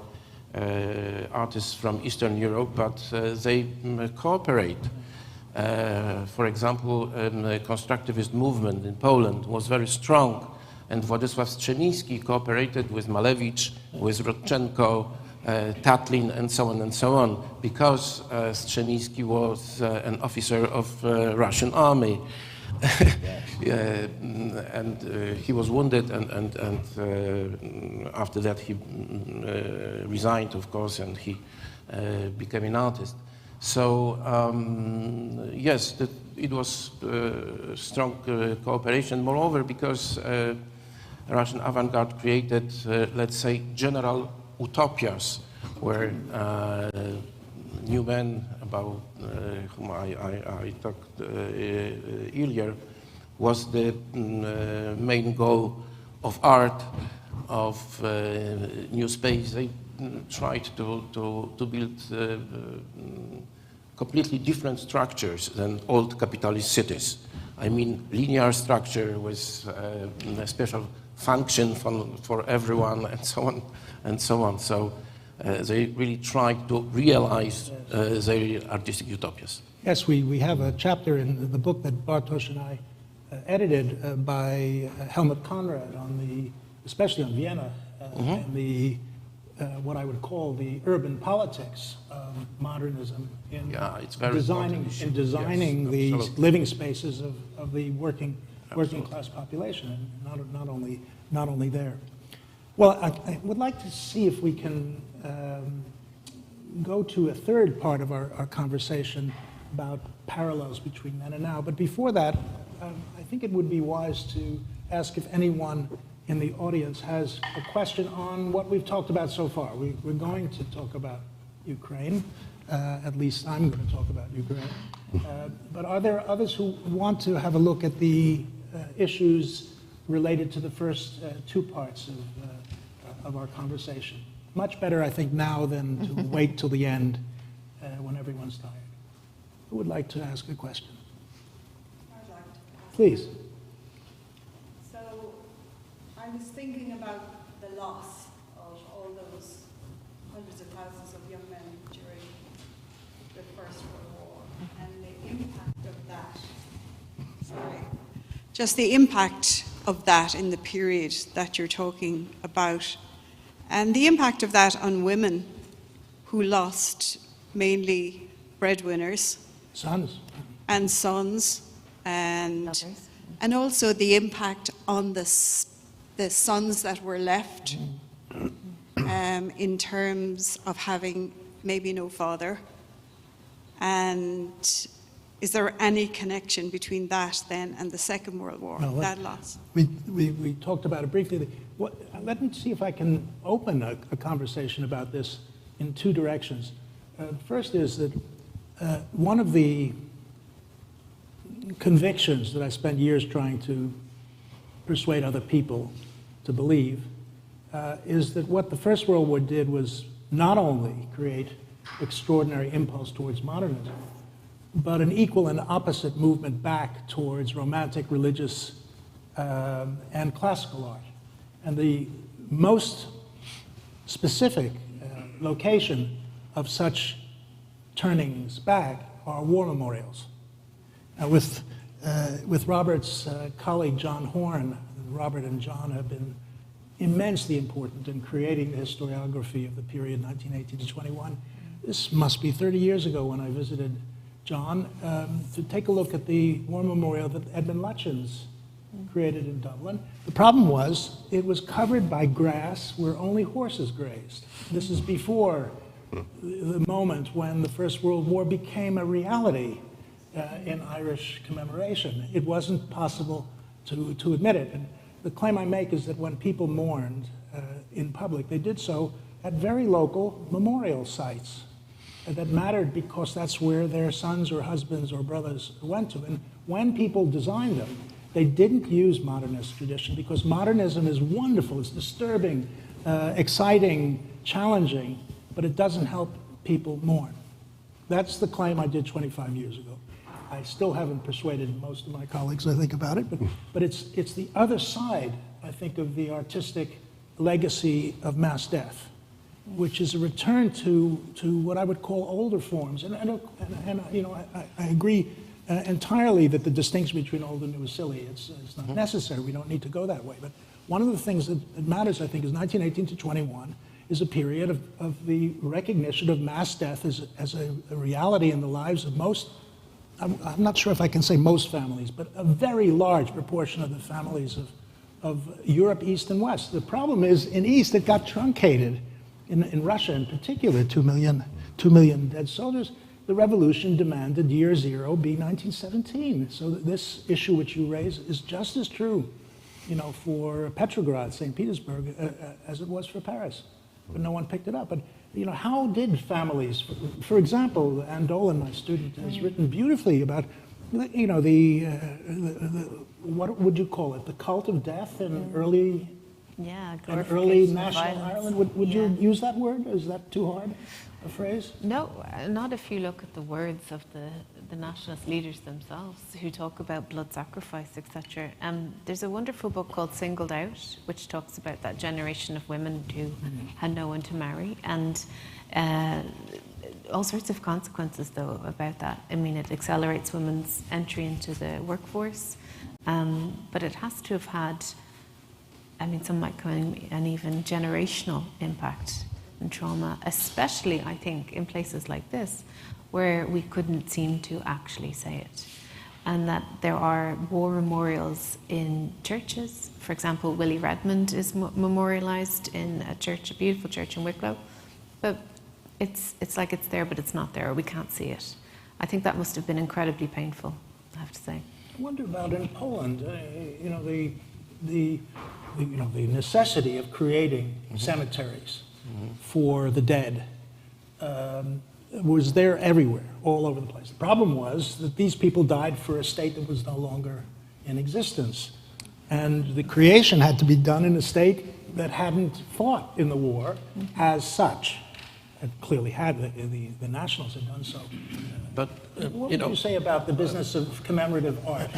artists from Eastern Europe, but they cooperate. For example, the constructivist movement in Poland was very strong, and Władysław Strzemiński cooperated with Malevich, with Rodchenko, Tatlin, and so on, because Strzemiński was an officer of Russian army. And he was wounded, and after that he resigned, of course, and he became an artist. So yes, it was strong cooperation. Moreover, because Russian avant-garde created, let's say, general utopias, where new men about whom I talked earlier was the main goal of art, of new space. They tried to build completely different structures than old capitalist cities. I mean, linear structure with a special function for everyone, and so on and so on. So they really tried to realize their artistic utopias. Yes, we have a chapter in the book that Bartosz and I edited by Helmut Conrad on especially on Vienna, and the what I would call the urban politics of modernism in designing these absolutely. Living spaces of the working class population, and not only there. Well, I would like to see if we can go to a third part of our conversation about parallels between then and now. But before that, I think it would be wise to ask if anyone in the audience has a question on what we've talked about so far. We're going to talk about Ukraine. At least I'm going to talk about Ukraine. But are there others who want to have a look at the issues related to the first two parts of our conversation? Much better, I think, now than to wait till the end when everyone's tired. Who would like to ask a question? I'd like to ask. Please. So I was thinking about the loss of all those hundreds of thousands of young men during the First World War and the impact of that. Sorry. Just the impact of that in the period that you're talking about, and the impact of that on women who lost mainly breadwinners Sons. and sons, and Others. also the impact on the sons that were left in terms of having maybe no father. And is there any connection between that then and the Second World War, No, that loss? We talked about it briefly. Let me see if I can open a conversation about this in two directions. First is that one of the convictions that I spent years trying to persuade other people to believe is that what the First World War did was not only create extraordinary impulse towards modernism, but an equal and opposite movement back towards romantic, religious, and classical art. And the most specific location of such turnings back are war memorials. With Robert's colleague John Horn, Robert and John have been immensely important in creating the historiography of the period 1918 to 21. This must be 30 years ago when I visited John to take a look at the war memorial that Edmund Lutyens created in Dublin. The problem was it was covered by grass where only horses grazed. This is before the moment when the First World War became a reality in Irish commemoration. It wasn't possible to admit it. And the claim I make is that when people mourned in public, they did so at very local memorial sites that mattered because that's where their sons or husbands or brothers went to. And when people designed them, they didn't use modernist tradition because modernism is wonderful, it's disturbing, exciting, challenging, but it doesn't help people mourn. That's the claim I did 25 years ago. I still haven't persuaded most of my colleagues, I think, about it, but it's the other side, I think, of the artistic legacy of mass death, which is a return to what I would call older forms. And you know, I agree entirely that the distinction between old and new is silly. It's not necessary. We don't need to go that way. But one of the things that matters, I think, is 1918 to 21 is a period of the recognition of mass death as a reality in the lives of most, I'm not sure if I can say most families, but a very large proportion of the families of Europe, East and West. The problem is, in East, it got truncated. In Russia, in particular, 2 million dead soldiers. The revolution demanded year zero be 1917. So this issue which you raise is just as true, you know, for Petrograd, St. Petersburg, as it was for Paris. But no one picked it up. But you know, how did families, for example, Anne Dolan, my student, has written beautifully about, you know, the what would you call it, the cult of death in early. Yeah, And early glorification of national violence. Ireland, would you use that word? Is that too hard a phrase? No, not if you look at the words of the nationalist leaders themselves who talk about blood sacrifice, etc. There's a wonderful book called Singled Out, which talks about that generation of women who had no one to marry, and all sorts of consequences, though, about that. I mean, it accelerates women's entry into the workforce, but it has to have had, I mean, some might call it an even generational impact and trauma, especially, I think, in places like this, where we couldn't seem to actually say it. And that there are war memorials in churches. For example, Willie Redmond is memorialized in a church, a beautiful church in Wicklow. But it's like it's there, but it's not there, or we can't see it. I think that must have been incredibly painful, I have to say. I wonder about in Poland, you know, the necessity of creating cemeteries for the dead was there everywhere, all over the place. The problem was that these people died for a state that was no longer in existence. And the creation had to be done in a state that hadn't fought in the war as such. and clearly had, the nationals had done so. But, What you would know, you say about the business of commemorative art?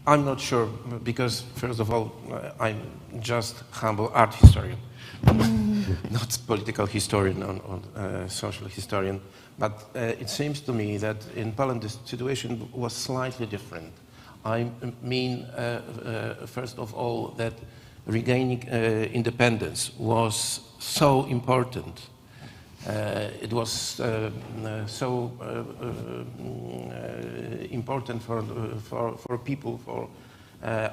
I'm not sure, because first of all, I'm just humble art historian, not political historian or social historian. But it seems to me that in Poland the situation was slightly different. I mean, first of all, that regaining independence was so important. It was so important for people, for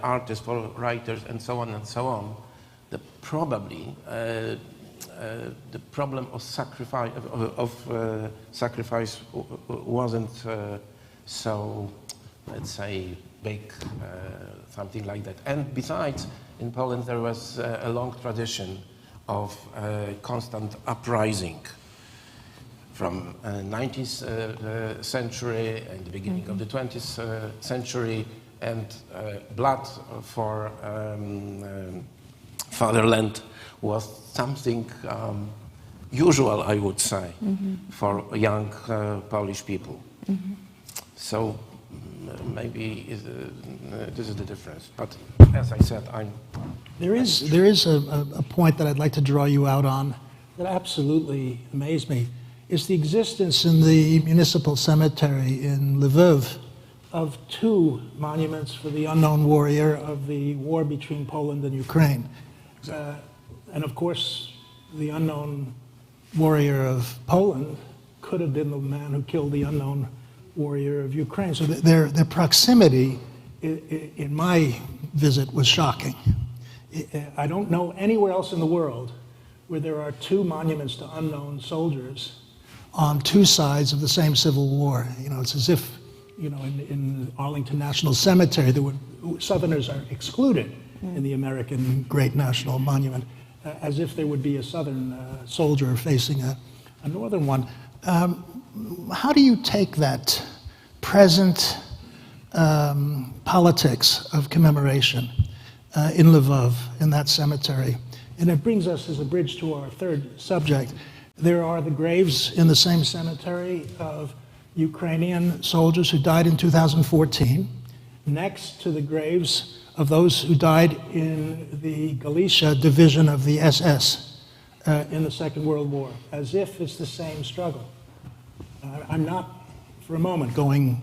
artists, for writers, and so on and so on. That probably the problem of sacrifice wasn't so, let's say, big, something like that. And besides, in Poland there was a long tradition of constant uprising from 19th century and the beginning of the 20th century, and blood for fatherland was something usual, I would say, for young Polish people. So maybe this is the difference. But as I said, There is a point that I'd like to draw you out on that absolutely amazed me, is the existence in the municipal cemetery in Lviv of two monuments for the unknown warrior of the war between Poland and Ukraine. And of course, the unknown warrior of Poland could have been the man who killed the unknown warrior of Ukraine. So their proximity, in my visit, was shocking. I don't know anywhere else in the world where there are two monuments to unknown soldiers on two sides of the same civil war. You know, it's as if, you know, in Arlington National Cemetery, Southerners are excluded in the American Great National Monument, as if there would be a Southern soldier facing a Northern one. How do you take that present politics of commemoration in Lvov, in that cemetery? And it brings us as a bridge to our third subject. There are the graves in the same cemetery of Ukrainian soldiers who died in 2014, next to the graves of those who died in the Galicia division of the SS in the Second World War, as if it's the same struggle. I'm not for a moment going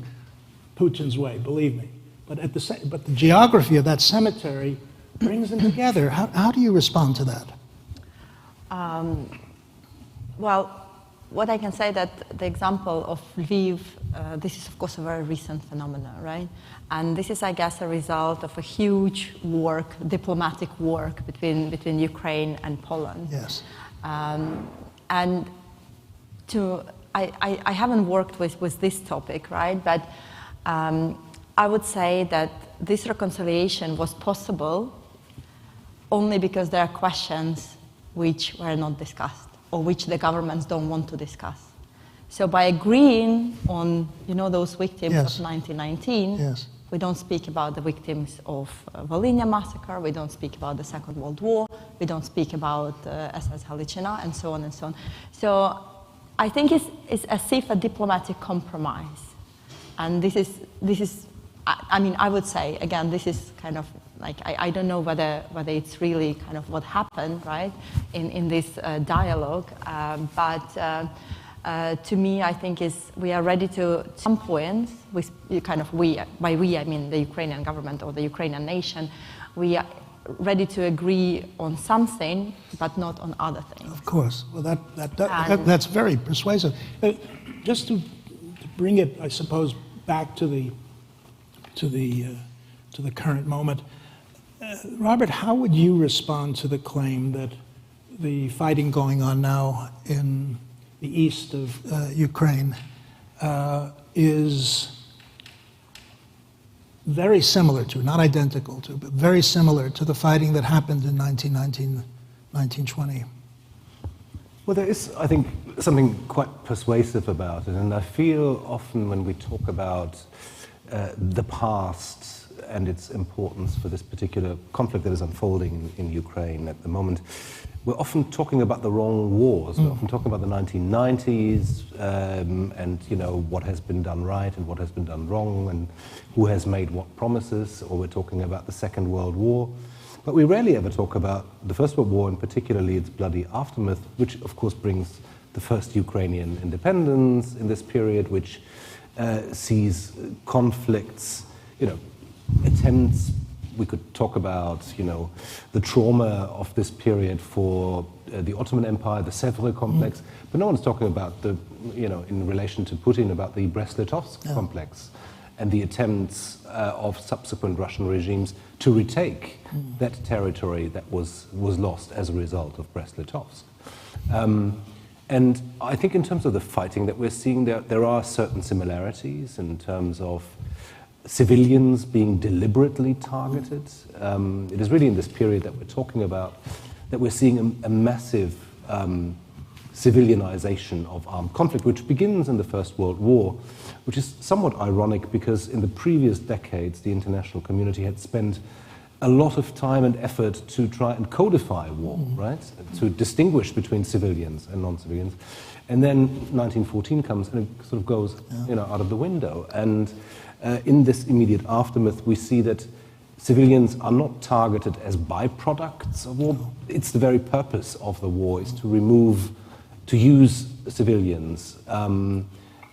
Putin's way, believe me. But the geography of that cemetery brings them together. How do you respond to that? Well, what I can say that the example of Lviv, this is of course a very recent phenomenon, right? And this is, I guess, a result of a huge work, diplomatic work between Ukraine and Poland. Yes. And I haven't worked with this topic, right? But I would say that this reconciliation was possible only because there are questions which were not discussed, or which the governments don't want to discuss. So by agreeing on, you know, those victims Yes. of 1919, Yes. we don't speak about the victims of Volhynia massacre, we don't speak about the Second World War, we don't speak about SS Halichina, and so on and so on. So I think it's as if a diplomatic compromise. And this is, I mean, I would say, again, this is kind of like, I don't know whether it's really kind of what happened, right, in this dialogue, but to me, I think we are ready to, at some point, with kind of by we, I mean the Ukrainian government or the Ukrainian nation, we are ready to agree on something, but not on other things. Of course. Well, that's very persuasive. Just to bring it, I suppose, back to the current moment, Robert, how would you respond to the claim that the fighting going on now in the east of Ukraine is very similar to, not identical to, but very similar to the fighting that happened in 1919, 1920? Well, there is, I think, something quite persuasive about it, and I feel often when we talk about the past and its importance for this particular conflict that is unfolding in Ukraine at the moment, we're often talking about the wrong wars. We're often talking about the 1990s and what has been done right and what has been done wrong and who has made what promises, or we're talking about the Second World War. But we rarely ever talk about the First World War and particularly its bloody aftermath, which of course brings the first Ukrainian independence in this period, which sees conflicts, attempts. We could talk about, the trauma of this period for the Ottoman Empire, the Sèvres complex, but no one's talking about in relation to Putin, about the Brest-Litovsk complex and the attempts of subsequent Russian regimes to retake that territory that was lost as a result of Brest-Litovsk. And I think in terms of the fighting that we're seeing, there are certain similarities in terms of civilians being deliberately targeted. It is really in this period that we're talking about that we're seeing a massive civilianization of armed conflict, which begins in the First World War, which is somewhat ironic because in the previous decades the international community had spent a lot of time and effort to try and codify war, right? To distinguish between civilians and non-civilians. And then 1914 comes and it sort of goes out of the window. And in this immediate aftermath, we see that civilians are not targeted as byproducts of war. It's the very purpose of the war is to use civilians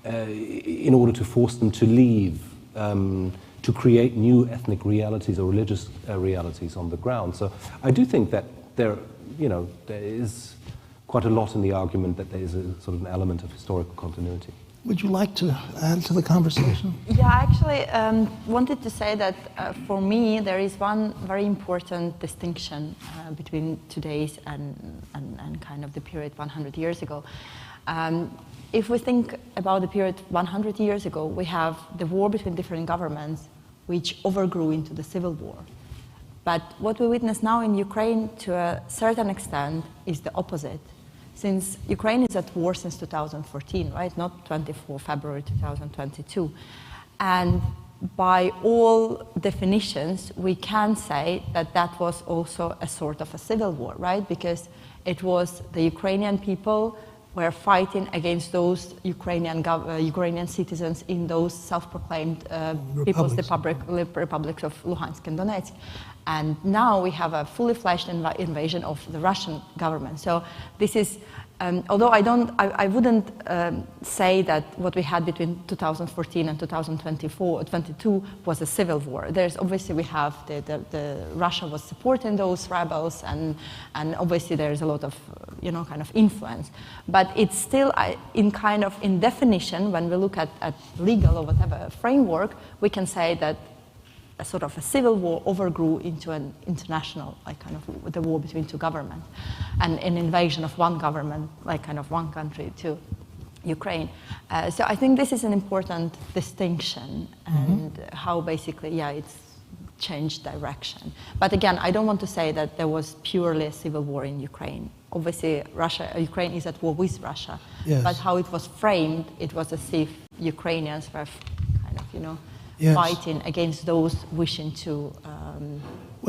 in order to force them to leave, to create new ethnic realities or religious realities on the ground. So I do think that there is quite a lot in the argument that there is a sort of an element of historical continuity. Would you like to add to the conversation? Yeah, I actually wanted to say that for me there is one very important distinction between today's and kind of the period 100 years ago. If we think about the period 100 years ago, we have the war between different governments which overgrew into the civil war. But what we witness now in Ukraine to a certain extent is the opposite. Since Ukraine is at war since 2014, right? Not 24 February 2022. And by all definitions, we can say that that was also a sort of a civil war, right? Because it was the Ukrainian people were fighting against those Ukrainian citizens in those self-proclaimed People's Republics of Luhansk and Donetsk. And now we have a fully fledged invasion of the Russian government. So this is, although I wouldn't say that what we had between 2014 and 2022 was a civil war. There's obviously we have the Russia was supporting those rebels, and obviously there's a lot of kind of influence. But it's still in definition, when we look at legal or whatever framework, we can say that a sort of a civil war overgrew into an international, kind of the war between two governments, and an invasion of one government, kind of one country to Ukraine. So I think this is an important distinction, and how basically, it's changed direction. But again, I don't want to say that there was purely a civil war in Ukraine. Obviously, Ukraine is at war with Russia, but how it was framed, it was as if Ukrainians were kind of, fighting against those wishing to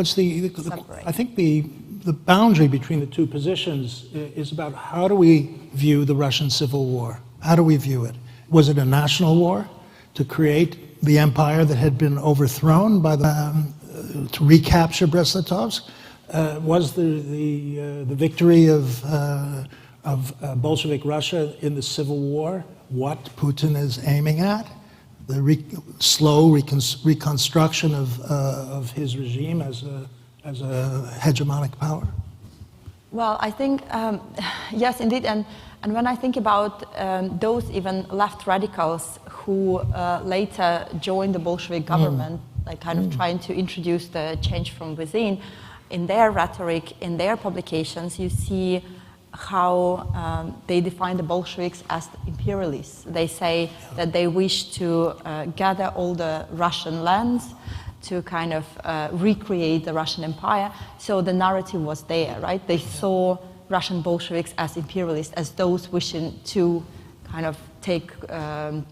separate. I think the boundary between the two positions is about how do we view the Russian Civil War? How do we view it? Was it a national war to create the empire that had been overthrown by to recapture Brest-Litovsk? Was the victory of Bolshevik Russia in the Civil War what Putin is aiming at? The slow reconstruction of his regime as a hegemonic power? Well, I think, yes, indeed. And when I think about those even left radicals who later joined the Bolshevik government, kind of trying to introduce the change from within, in their rhetoric, in their publications, you see how they define the Bolsheviks as imperialists. They say that they wish to gather all the Russian lands to kind of recreate the Russian Empire. So the narrative was there, right? They saw Russian Bolsheviks as imperialists, as those wishing to kind of take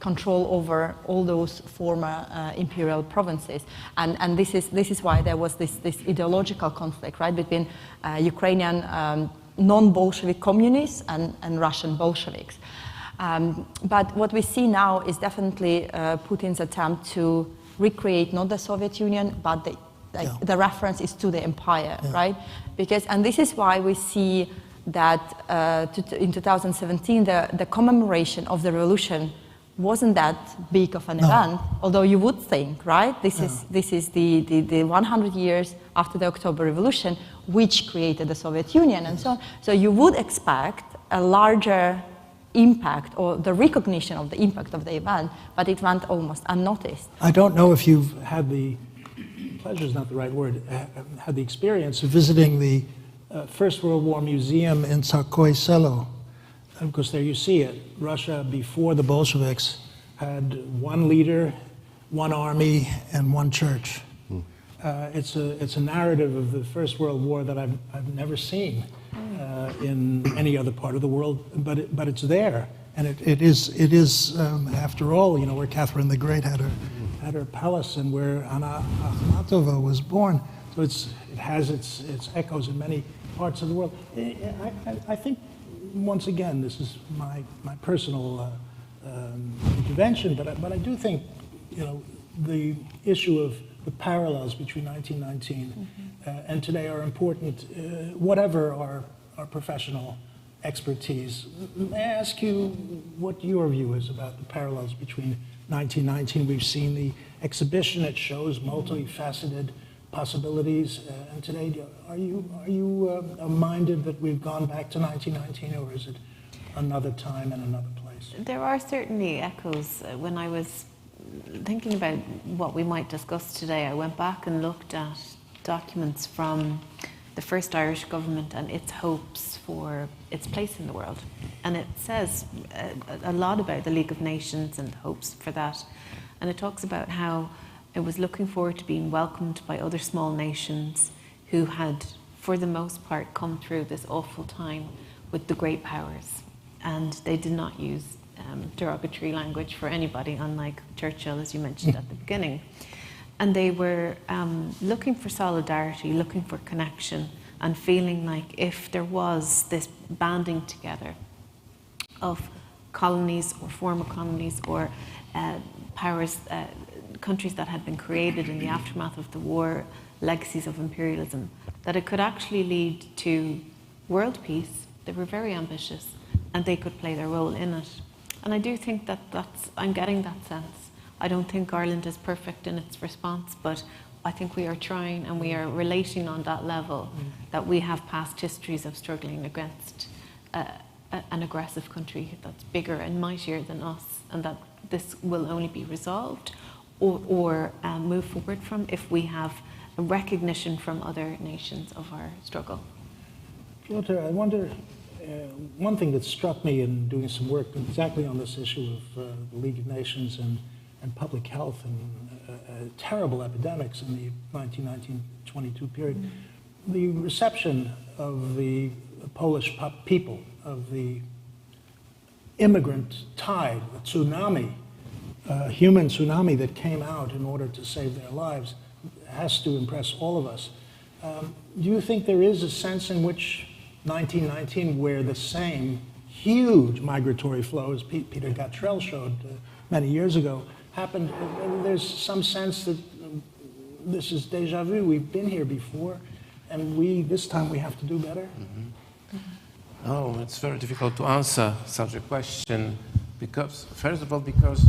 control over all those former imperial provinces. And this is why there was this ideological conflict, right, between Ukrainian non-Bolshevik communists and Russian Bolsheviks. But what we see now is definitely Putin's attempt to recreate not the Soviet Union, but the reference is to the empire, right? And this is why we see that in 2017, the commemoration of the revolution wasn't that big of an event, although you would think, right? This is the 100 years after the October Revolution, which created the Soviet Union and so on. So you would expect a larger impact or the recognition of the impact of the event, but it went almost unnoticed. I don't know if you've had the, pleasure is not the right word, had the experience of visiting the First World War Museum in Tsarskoye Selo. Because there you see it. Russia, before the Bolsheviks, had one leader, one army, and one church. It's a narrative of the First World War that I've never seen in any other part of the world, but it's there, and it is after all, you know, where Catherine the Great had her palace and where Anna Akhmatova was born. So it has its echoes in many parts of the world. I think. Once again, this is my personal intervention, but I do think, you know, the issue of the parallels between 1919 and today are important, whatever our professional expertise. May I ask you what your view is about the parallels between 1919? We've seen the exhibition; it shows multifaceted possibilities, and today, are you minded that we've gone back to 1919, or is it another time and another place? There are certainly echoes. When I was thinking about what we might discuss today, I went back and looked at documents from the first Irish government and its hopes for its place in the world. And it says a lot about the League of Nations and hopes for that. And it talks about how it was looking forward to being welcomed by other small nations who had, for the most part, come through this awful time with the great powers. And they did not use derogatory language for anybody, unlike Churchill, as you mentioned at the beginning. And they were looking for solidarity, looking for connection, and feeling like if there was this banding together of colonies or former colonies or powers, countries that had been created in the aftermath of the war, legacies of imperialism, that it could actually lead to world peace. They were very ambitious and they could play their role in it. And I do think I'm getting that sense. I don't think Ireland is perfect in its response, but I think we are trying and we are relating on that level that we have past histories of struggling against an aggressive country that's bigger and mightier than us, and that this will only be resolved or move forward from if we have a recognition from other nations of our struggle. Walter, I wonder, one thing that struck me in doing some work exactly on this issue of the League of Nations and public health and terrible epidemics in the 1919-22 period, the reception of the Polish people, of the immigrant tide, the tsunami, human tsunami that came out in order to save their lives, has to impress all of us. Do you think there is a sense in which 1919, where the same huge migratory flows Peter Gatrell showed many years ago happened, there's some sense that this is déjà vu, we've been here before, and this time we have to do better? Oh, it's very difficult to answer such a question, because, first of all, because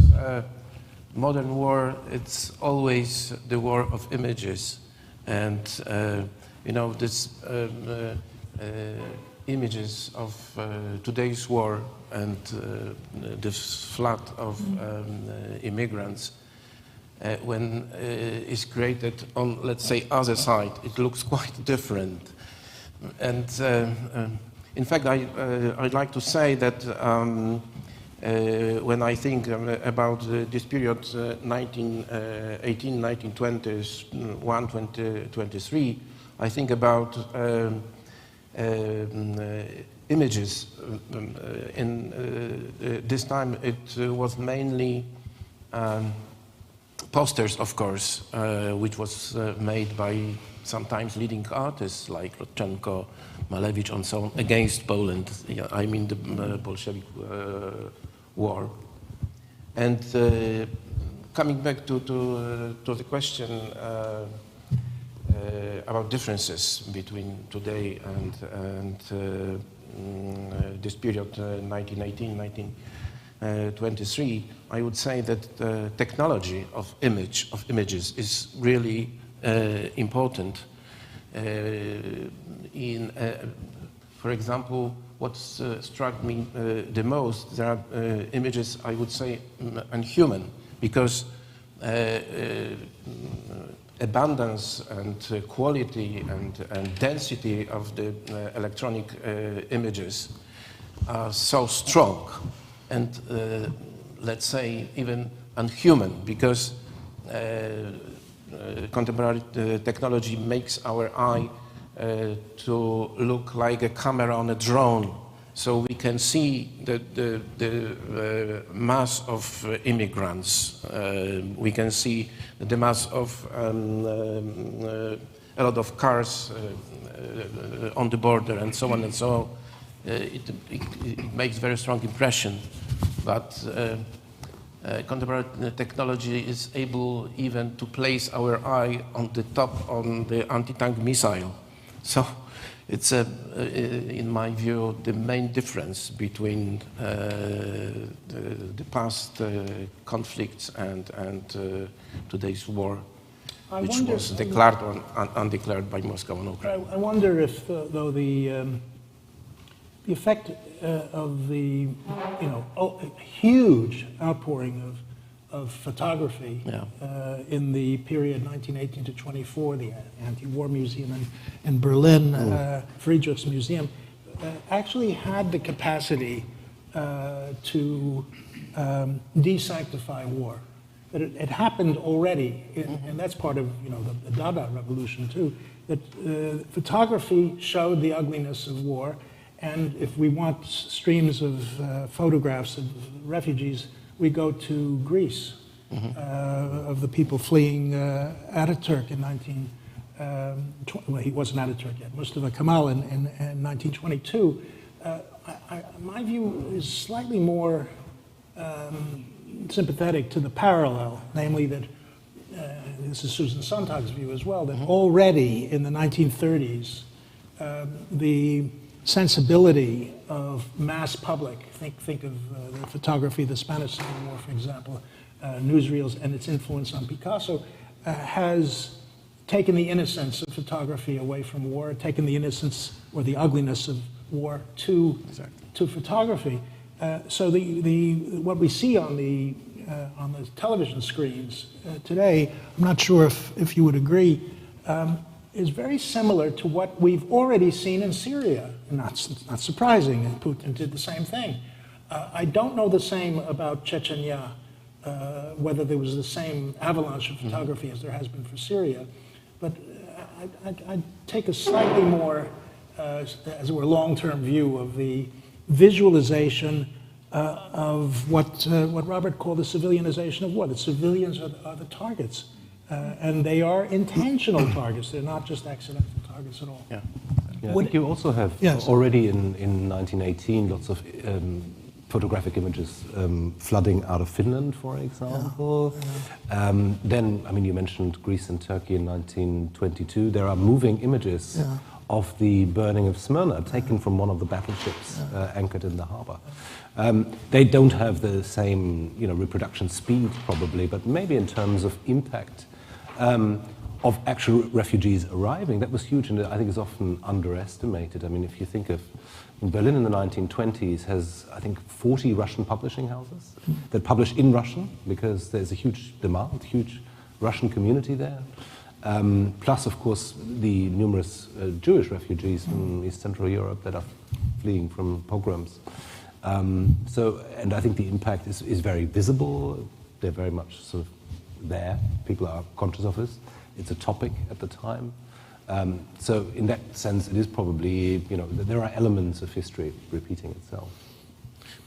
modern war, it's always the war of images, and you know, this images of today's war and this flood of immigrants, when is created on, let's say, other side, it looks quite different. And in fact, I'd like to say that when I think about this period, 1918, 1921, 2023, I think about images. In this time, it was mainly posters, of course, which was made by sometimes leading artists like Rodchenko, Malevich, and so on, against Poland. Yeah, I mean the Bolshevik war. And coming back to the question about differences between today and this period, 1918, 1923, I would say that the technology of images is really important. For example, what struck me the most, there are images, I would say, unhuman, because abundance and quality and density of the electronic images are so strong and, let's say, even unhuman, because contemporary technology makes our eye to look like a camera on a drone, so we can see the mass of immigrants. We can see the mass of a lot of cars on the border and so on and so on. It makes very strong impression, but contemporary technology is able even to place our eye on the top on the anti-tank missile. So it's, in my view, the main difference between the past conflicts and today's war, which was declared or undeclared by Moscow and Ukraine. I wonder if, though, the effect of the huge outpouring of photography in the period 1918 to 24, the anti-war museum in Berlin, Friedrich's Museum, actually had the capacity to desanctify war. That it happened already, and that's part of the Dada revolution too. That photography showed the ugliness of war, and if we want streams of photographs of refugees, we go to Greece, of the people fleeing Ataturk in well, he wasn't Ataturk yet, Mustafa Kemal in 1922. My view is slightly more sympathetic to the parallel, namely that, this is Susan Sontag's view as well, that already in the 1930s, the sensibility of mass public, think of the photography of the Spanish Civil War, for example, newsreels and its influence on Picasso, has taken the innocence of photography away from war, taken the innocence or the ugliness of war to photography. So what we see on the television screens today, I'm not sure if you would agree, is very similar to what we've already seen in Syria. Not surprising, and Putin did the same thing. I don't know the same about Chechnya, whether there was the same avalanche of photography as there has been for Syria, but I'd take a slightly more, as it were, long-term view of the visualization of what Robert called the civilianization of war. The civilians are the targets. And they are intentional targets. They're not just accidental targets at all. Yeah, I think you also have already in 1918 lots of photographic images flooding out of Finland, for example. Then, I mean, you mentioned Greece and Turkey in 1922. There are moving images of the burning of Smyrna, taken from one of the battleships anchored in the harbor. They don't have the same, reproduction speed probably, but maybe in terms of impact of actual refugees arriving, that was huge, and I think is often underestimated. I mean, if you think of Berlin in the 1920s has, I think, 40 Russian publishing houses that publish in Russian because there's a huge demand, huge Russian community there. Plus, of course, the numerous Jewish refugees from East Central Europe that are fleeing from pogroms. And I think the impact is very visible. They're very much sort of there. People are conscious of this. It's a topic at the time. So in that sense, it is probably, there are elements of history repeating itself.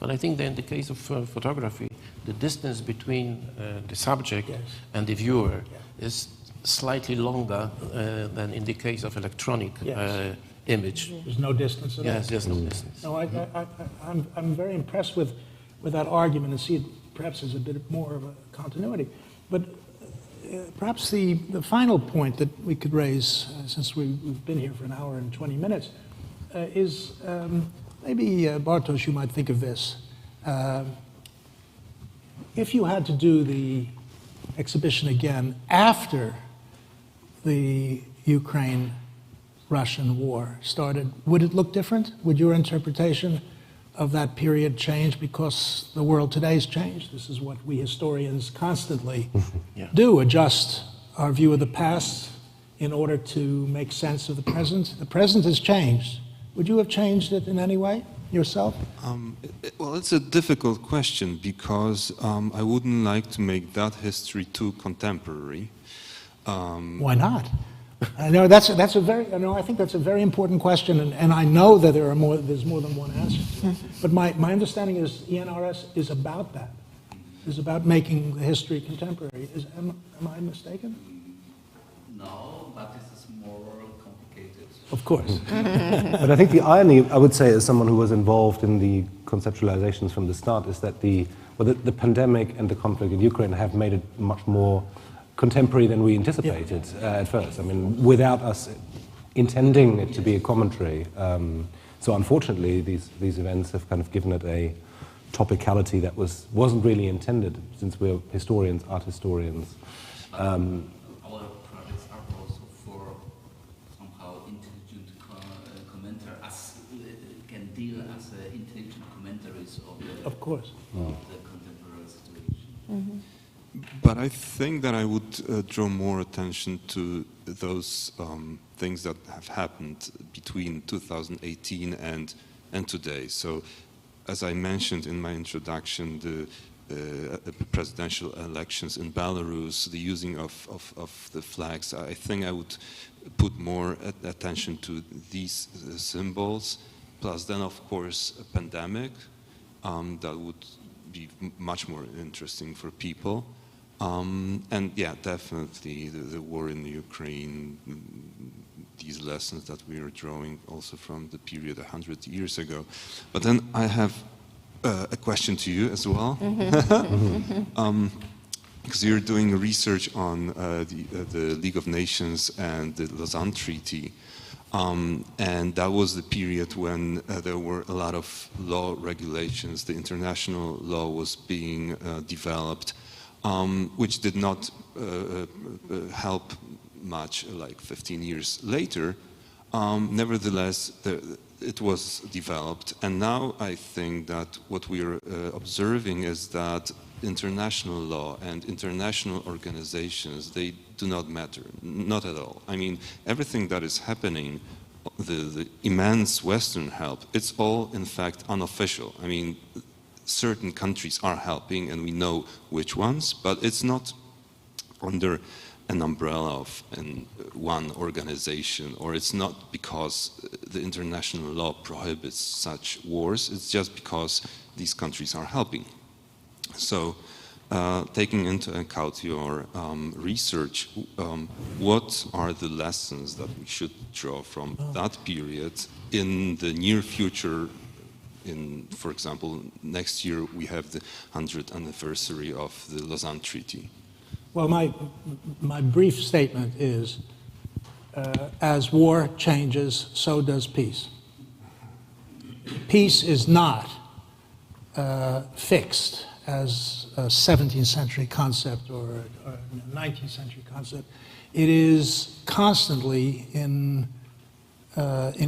But I think that in the case of photography, the distance between the subject and the viewer is slightly longer than in the case of electronic image. There's no distance at all. Yes, there's no distance. No, I'm very impressed with that argument and see it perhaps as a bit more of a continuity. But perhaps the final point that we could raise, since we've been here for an hour and 20 minutes, is maybe, Bartosz, you might think of this. If you had to do the exhibition again after the Ukraine-Russian war started, would it look different? Would your interpretation of that period change because the world today has changed? This is what we historians constantly do, adjust our view of the past in order to make sense of the present. The present has changed. Would you have changed it in any way yourself? Well, it's a difficult question because I wouldn't like to make that history too contemporary. Why not? I know that's a very. I think that's a very important question, and I know that there's more than one answer to it. But my understanding is ENRS is about that. Is about making the history contemporary. Am I mistaken? No, but this is more complicated. Of course. But I think the irony, I would say, as someone who was involved in the conceptualizations from the start, is that the pandemic and the conflict in Ukraine have made it much more contemporary than we anticipated at first. I mean, without us intending it to be a commentary. So unfortunately, these events have kind of given it a topicality that wasn't really intended, since we're historians, art historians. Our projects are also for somehow intelligent commentary, can deal as intelligent commentaries Of course. of the contemporary situation. Mm-hmm. But I think that I would draw more attention to those things that have happened between 2018 and today. So, as I mentioned in my introduction, the presidential elections in Belarus, the using of the flags, I think I would put more attention to these symbols. Plus, then, of course, a pandemic that would be much more interesting for people. And yeah, definitely the war in Ukraine, these lessons that we are drawing also from the period 100 years ago. But then I have a question to you as well. Because you're doing research on the League of Nations and the Lausanne Treaty. And that was the period when there were a lot of law regulations. The international law was being developed. Which did not help much, like 15 years later. Nevertheless, it was developed. And now I think that what we are observing is that international law and international organizations, they do not matter, not at all. I mean, everything that is happening, the immense Western help, it's all in fact unofficial. I mean, certain countries are helping, and we know which ones, but it's not under an umbrella of one organization, or it's not because the international law prohibits such wars, it's just because these countries are helping. So, taking into account your research, what are the lessons that we should draw from that period in the near future? For example, next year we have the 100th anniversary of the Lausanne Treaty. Well, my brief statement is, as war changes, so does peace. Peace is not fixed as a 17th century concept or a 19th century concept. It is constantly in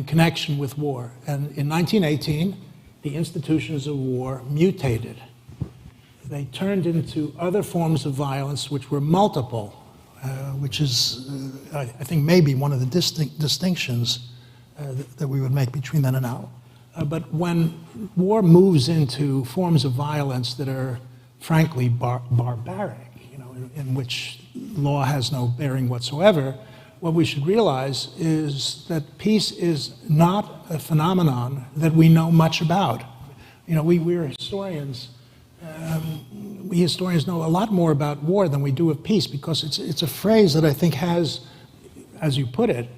connection with war. And in 1918, the institutions of war mutated. They turned into other forms of violence which were multiple, which is, I think, maybe one of the distinctions that we would make between then and now. But when war moves into forms of violence that are, frankly, barbaric, in which law has no bearing whatsoever, what we should realize is that peace is not a phenomenon that we know much about. You know, we're historians. We historians know a lot more about war than we do of peace, because it's a phrase that I think has, as you put it,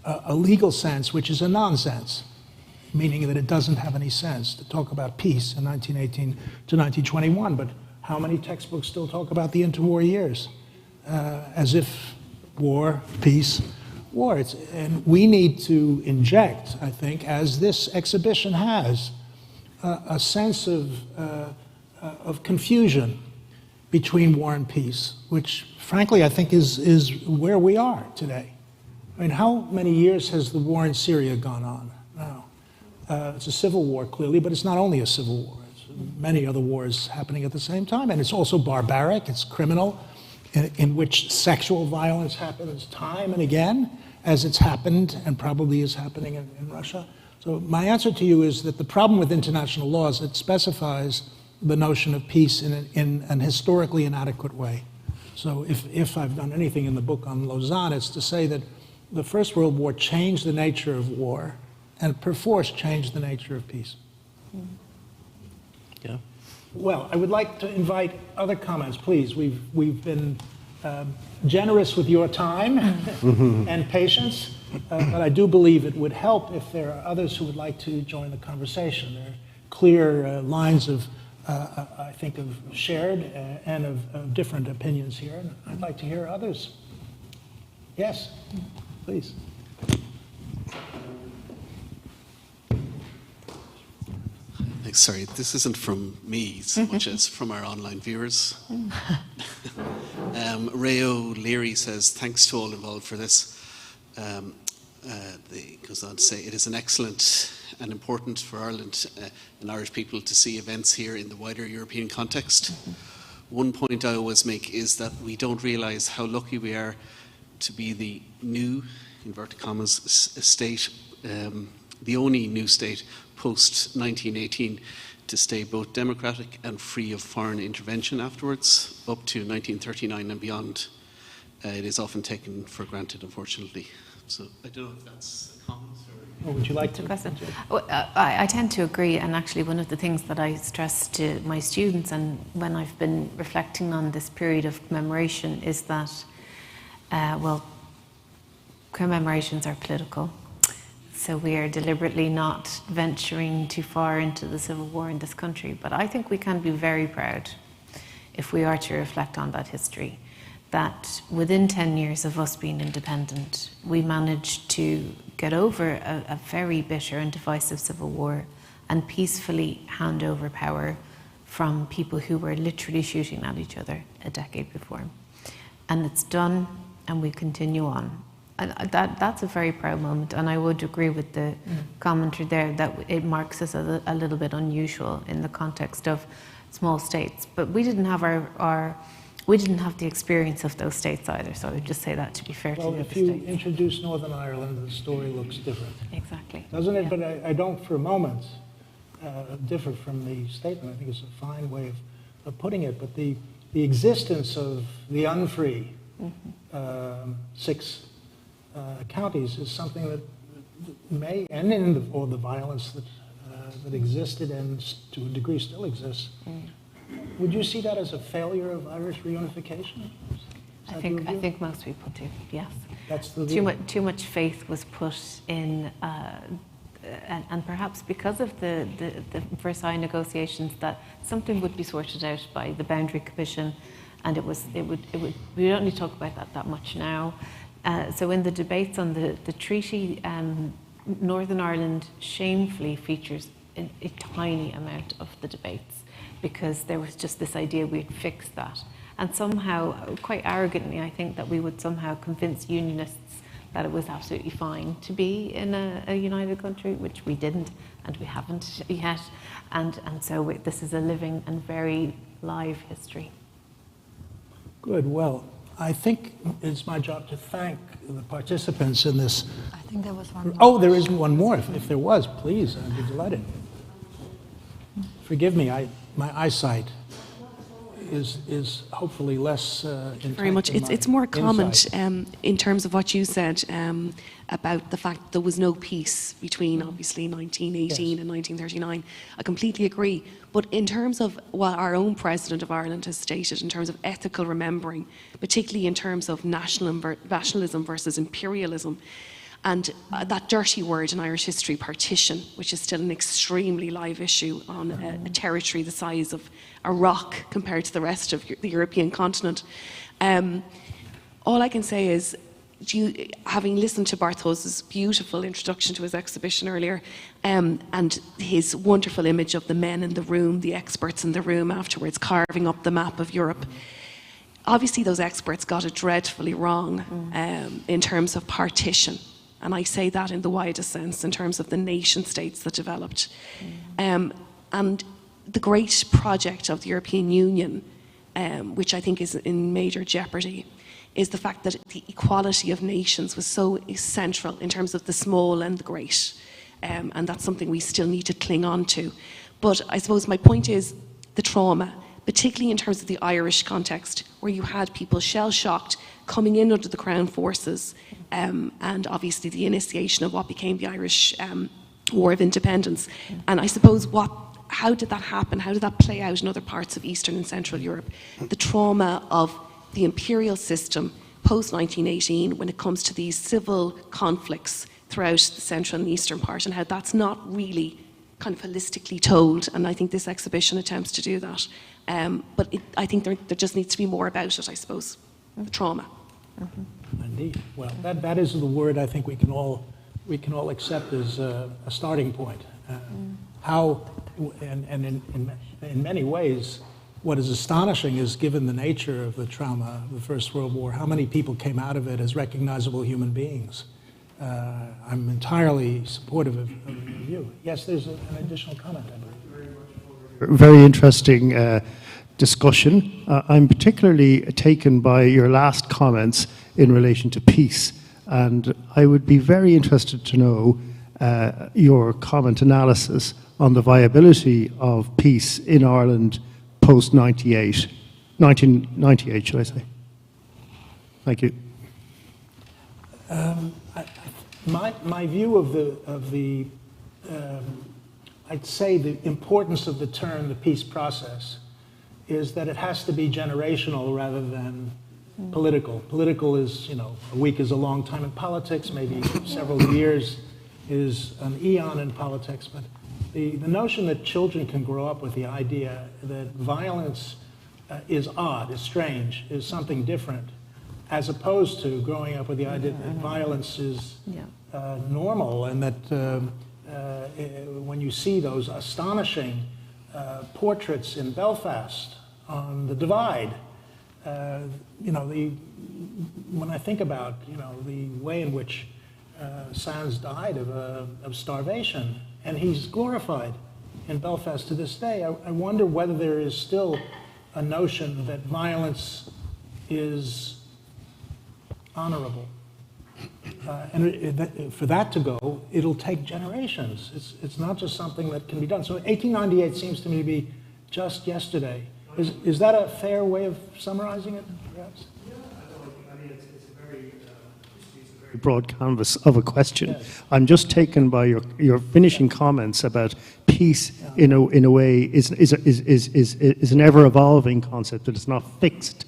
a legal sense, which is a nonsense, meaning that it doesn't have any sense to talk about peace in 1918 to 1921. But how many textbooks still talk about the interwar years as if war, peace, war? And we need to inject, I think, as this exhibition has, a sense of confusion between war and peace, which, frankly, I think is where we are today. I mean, how many years has the war in Syria gone on now? It's a civil war, clearly, but it's not only a civil war. It's many other wars happening at the same time, and it's also barbaric, it's criminal, in which sexual violence happens time and again, as it's happened and probably is happening in Russia. So my answer to you is that the problem with international law is it specifies the notion of peace in an historically inadequate way. So if I've done anything in the book on Lausanne, it's to say that the First World War changed the nature of war and perforce changed the nature of peace. Yeah. Well, I would like to invite other comments, please. We've been generous with your time and patience, but I do believe it would help if there are others who would like to join the conversation. There are clear lines of, I think, of shared and of different opinions here, and I'd like to hear others. Yes, please. Sorry, this isn't from me so much as from our online viewers. Ray O'Leary says, thanks to all involved for this. He goes on to say, it is an excellent and important for Ireland and Irish people to see events here in the wider European context. One point I always make is that we don't realise how lucky we are to be the new, inverted commas, state, the only new state post-1918 to stay both democratic and free of foreign intervention afterwards, up to 1939 and beyond. It is often taken for granted, unfortunately. So I don't know if that's a comment or... Would you like to? Well, I tend to agree, and actually one of the things that I stress to my students, and when I've been reflecting on this period of commemoration, is that, well, commemorations are political. So we are deliberately not venturing too far into the civil war in this country. But I think we can be very proud, if we are to reflect on that history, that within 10 years of us being independent, we managed to get over a very bitter and divisive civil war and peacefully hand over power from people who were literally shooting at each other a decade before. And it's done, and we continue on. That's a very proud moment, and I would agree with the commenter there that it marks us a little bit unusual in the context of small states. But we didn't have we didn't have the experience of those states either, so I would just say that to be fair to the other states. Well, if you introduce Northern Ireland, the story looks different. Exactly. Doesn't it? Yeah. But I don't for a moment differ from the statement. I think it's a fine way of putting it. But the existence of the unfree 6 counties is something that may end in or the violence that existed and to a degree still exists. Would you see that as a failure of Irish reunification? I think most people do. Yes. That's the too much faith was put in, and perhaps because of the Versailles negotiations, that something would be sorted out by the Boundary Commission, and it would. We don't need to talk about that much now. So in the debates on the treaty, Northern Ireland shamefully features a tiny amount of the debates, because there was just this idea we'd fix that. And somehow, quite arrogantly, I think that we would somehow convince unionists that it was absolutely fine to be in a united country, which we didn't, and we haven't yet. And so this is a living and very live history. Good. Well, I think it's my job to thank the participants in this. I think there was one more. Oh, there isn't one more. If there was, please, I'd be delighted. Forgive me, my eyesight is hopefully less intact. Very much. than my It's more a comment insight. in terms of what you said about the fact that there was no peace between, obviously, 1918 Yes. and 1939. I completely agree. But in terms of what our own President of Ireland has stated, in terms of ethical remembering, particularly in terms of nationalism versus imperialism, and that dirty word in Irish history, partition, which is still an extremely live issue on a territory the size of a rock compared to the rest of the European continent. All I can say is, having listened to Bartos's beautiful introduction to his exhibition earlier, and his wonderful image of the men in the room, the experts in the room afterwards carving up the map of Europe, obviously those experts got it dreadfully wrong in terms of partition. And I say that in the widest sense, in terms of the nation states that developed. And the great project of the European Union, which I think is in major jeopardy, is the fact that the equality of nations was so central in terms of the small and the great. And that's something we still need to cling on to. But I suppose my point is the trauma, particularly in terms of the Irish context, where you had people shell-shocked coming in under the Crown forces, and obviously the initiation of what became the Irish War of Independence. And I suppose how did that happen? How did that play out in other parts of Eastern and Central Europe? The trauma of the imperial system post-1918 when it comes to these civil conflicts throughout the central and eastern part, and how that's not really kind of holistically told, and I think this exhibition attempts to do that. But I think there just needs to be more about it, I suppose, the trauma. Indeed. Well, that is the word I think we can all accept as a starting point. How, and in many ways, what is astonishing is, given the nature of the trauma of the First World War, how many people came out of it as recognizable human beings. I'm entirely supportive of your view. Yes, there's an additional comment, I believe. Very interesting discussion. I'm particularly taken by your last comments in relation to peace, and I would be very interested to know your comment analysis on the viability of peace in Ireland post-98, 1998, should I say. Thank you. My view of the I'd say the importance of the term, the peace process, is that it has to be generational rather than political. Political is, a week is a long time in politics, maybe several years is an eon in politics, but the notion that children can grow up with the idea that violence is odd, is strange, is something different, as opposed to growing up with the idea that violence is normal, and that when you see those astonishing portraits in Belfast on the Divide, when I think about the way in which Sands died of starvation, and he's glorified in Belfast to this day, I wonder whether there is still a notion that violence is honorable. And for that to go, it'll take generations. It's not just something that can be done. So 1898 seems to me to be just yesterday. Is that a fair way of summarizing it, perhaps? Yeah, I mean, it's a very broad canvas of a question. Yes. I'm just taken by your finishing comments about peace. In a way is an ever evolving concept, that it's not fixed.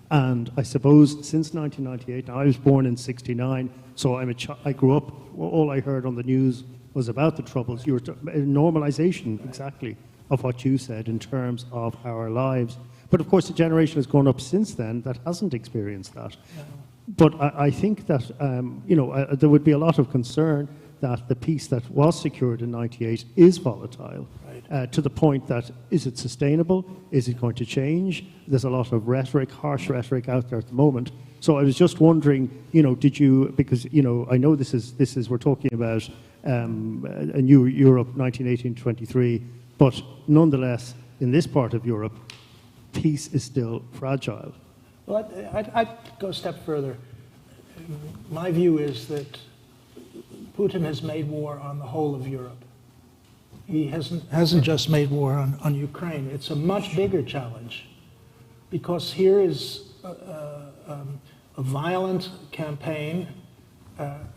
And I suppose since 1998, now I was born in '69, so I grew up, all I heard on the news was about the Troubles. You were normalization, exactly, of what you said in terms of our lives. But of course, the generation has grown up since then that hasn't experienced that. But I think that, there would be a lot of concern that the peace that was secured in '98 is volatile. To the point that, is it sustainable? Is it going to change? There's a lot of rhetoric, harsh rhetoric out there at the moment. So I was just wondering, did you, because, I know this is we're talking about a new Europe, 1918-23, but nonetheless, in this part of Europe, peace is still fragile. Well, I'd go a step further. My view is that Putin has made war on the whole of Europe. He hasn't just made war on Ukraine. It's a much bigger challenge because here is a violent campaign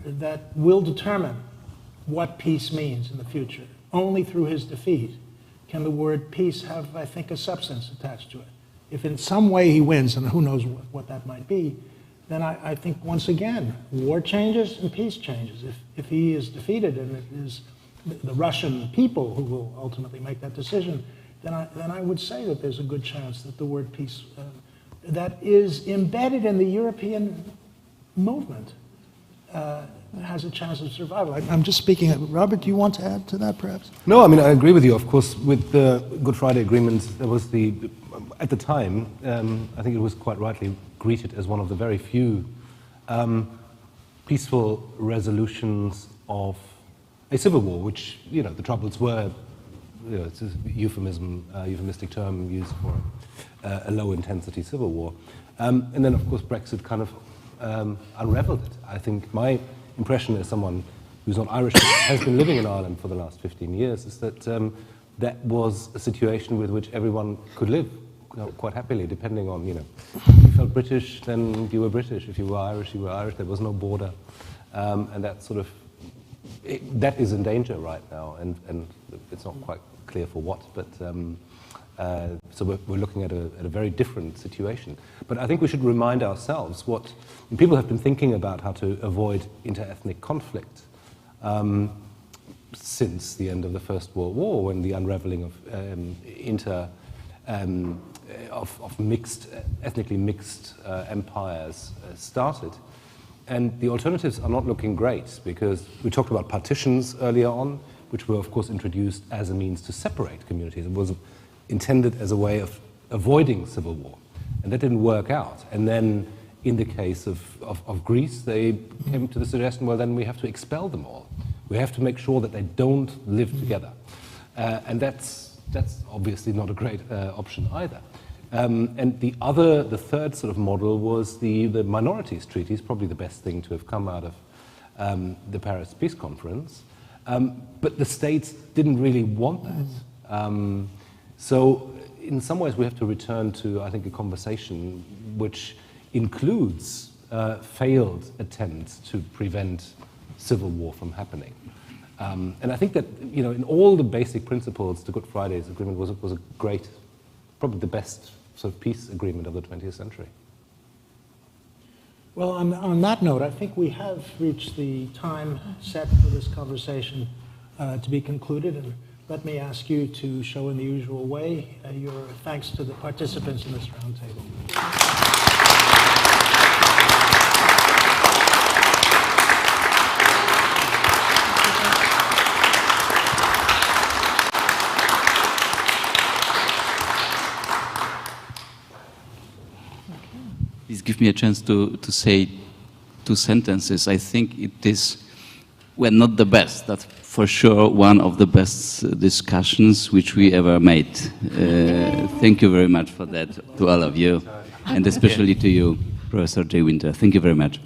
that will determine what peace means in the future. Only through his defeat can the word peace have, I think, a substance attached to it. If in some way he wins, and who knows what that might be, then I think once again, war changes and peace changes. If he is defeated and it is the Russian people who will ultimately make that decision, then I would say that there's a good chance that the word peace that is embedded in the European movement has a chance of survival. I'm just speaking. Robert, do you want to add to that, perhaps? No, I mean, I agree with you. Of course, with the Good Friday Agreement, there was at the time, I think it was quite rightly greeted as one of the very few peaceful resolutions of a civil war, which, the troubles were, it's a euphemistic term used for a low-intensity civil war. And then, of course, Brexit kind of unraveled it. I think my impression as someone who's not Irish, has been living in Ireland for the last 15 years, is that that was a situation with which everyone could live quite happily, depending on, if you felt British, then you were British. If you were Irish, you were Irish. There was no border. And that sort of, that is in danger right now, and it's not quite clear for what, but so we're looking at a very different situation. But I think we should remind ourselves people have been thinking about how to avoid inter-ethnic conflict since the end of the First World War, when the unraveling of mixed, ethnically mixed empires started. And the alternatives are not looking great, because we talked about partitions earlier on, which were of course introduced as a means to separate communities. It was intended as a way of avoiding civil war, and that didn't work out. And then in the case of Greece, they came to the suggestion, well, then we have to expel them all. We have to make sure that they don't live together. And that's obviously not a great option either. And the third sort of model was the minorities treaties, probably the best thing to have come out of the Paris Peace Conference. But the states didn't really want that. So in some ways we have to return to, I think, a conversation which includes failed attempts to prevent civil war from happening. And I think that, in all the basic principles, the Good Friday's Agreement was a great, probably the best sort of peace agreement of the 20th century. Well, on that note, I think we have reached the time set for this conversation to be concluded. And let me ask you to show in the usual way your thanks to the participants in this roundtable. Please give me a chance to say two sentences. I think it is, well, not the best, but for sure one of the best discussions which we ever made. Thank you very much for that, to all of you, and especially to you, Professor J. Winter. Thank you very much.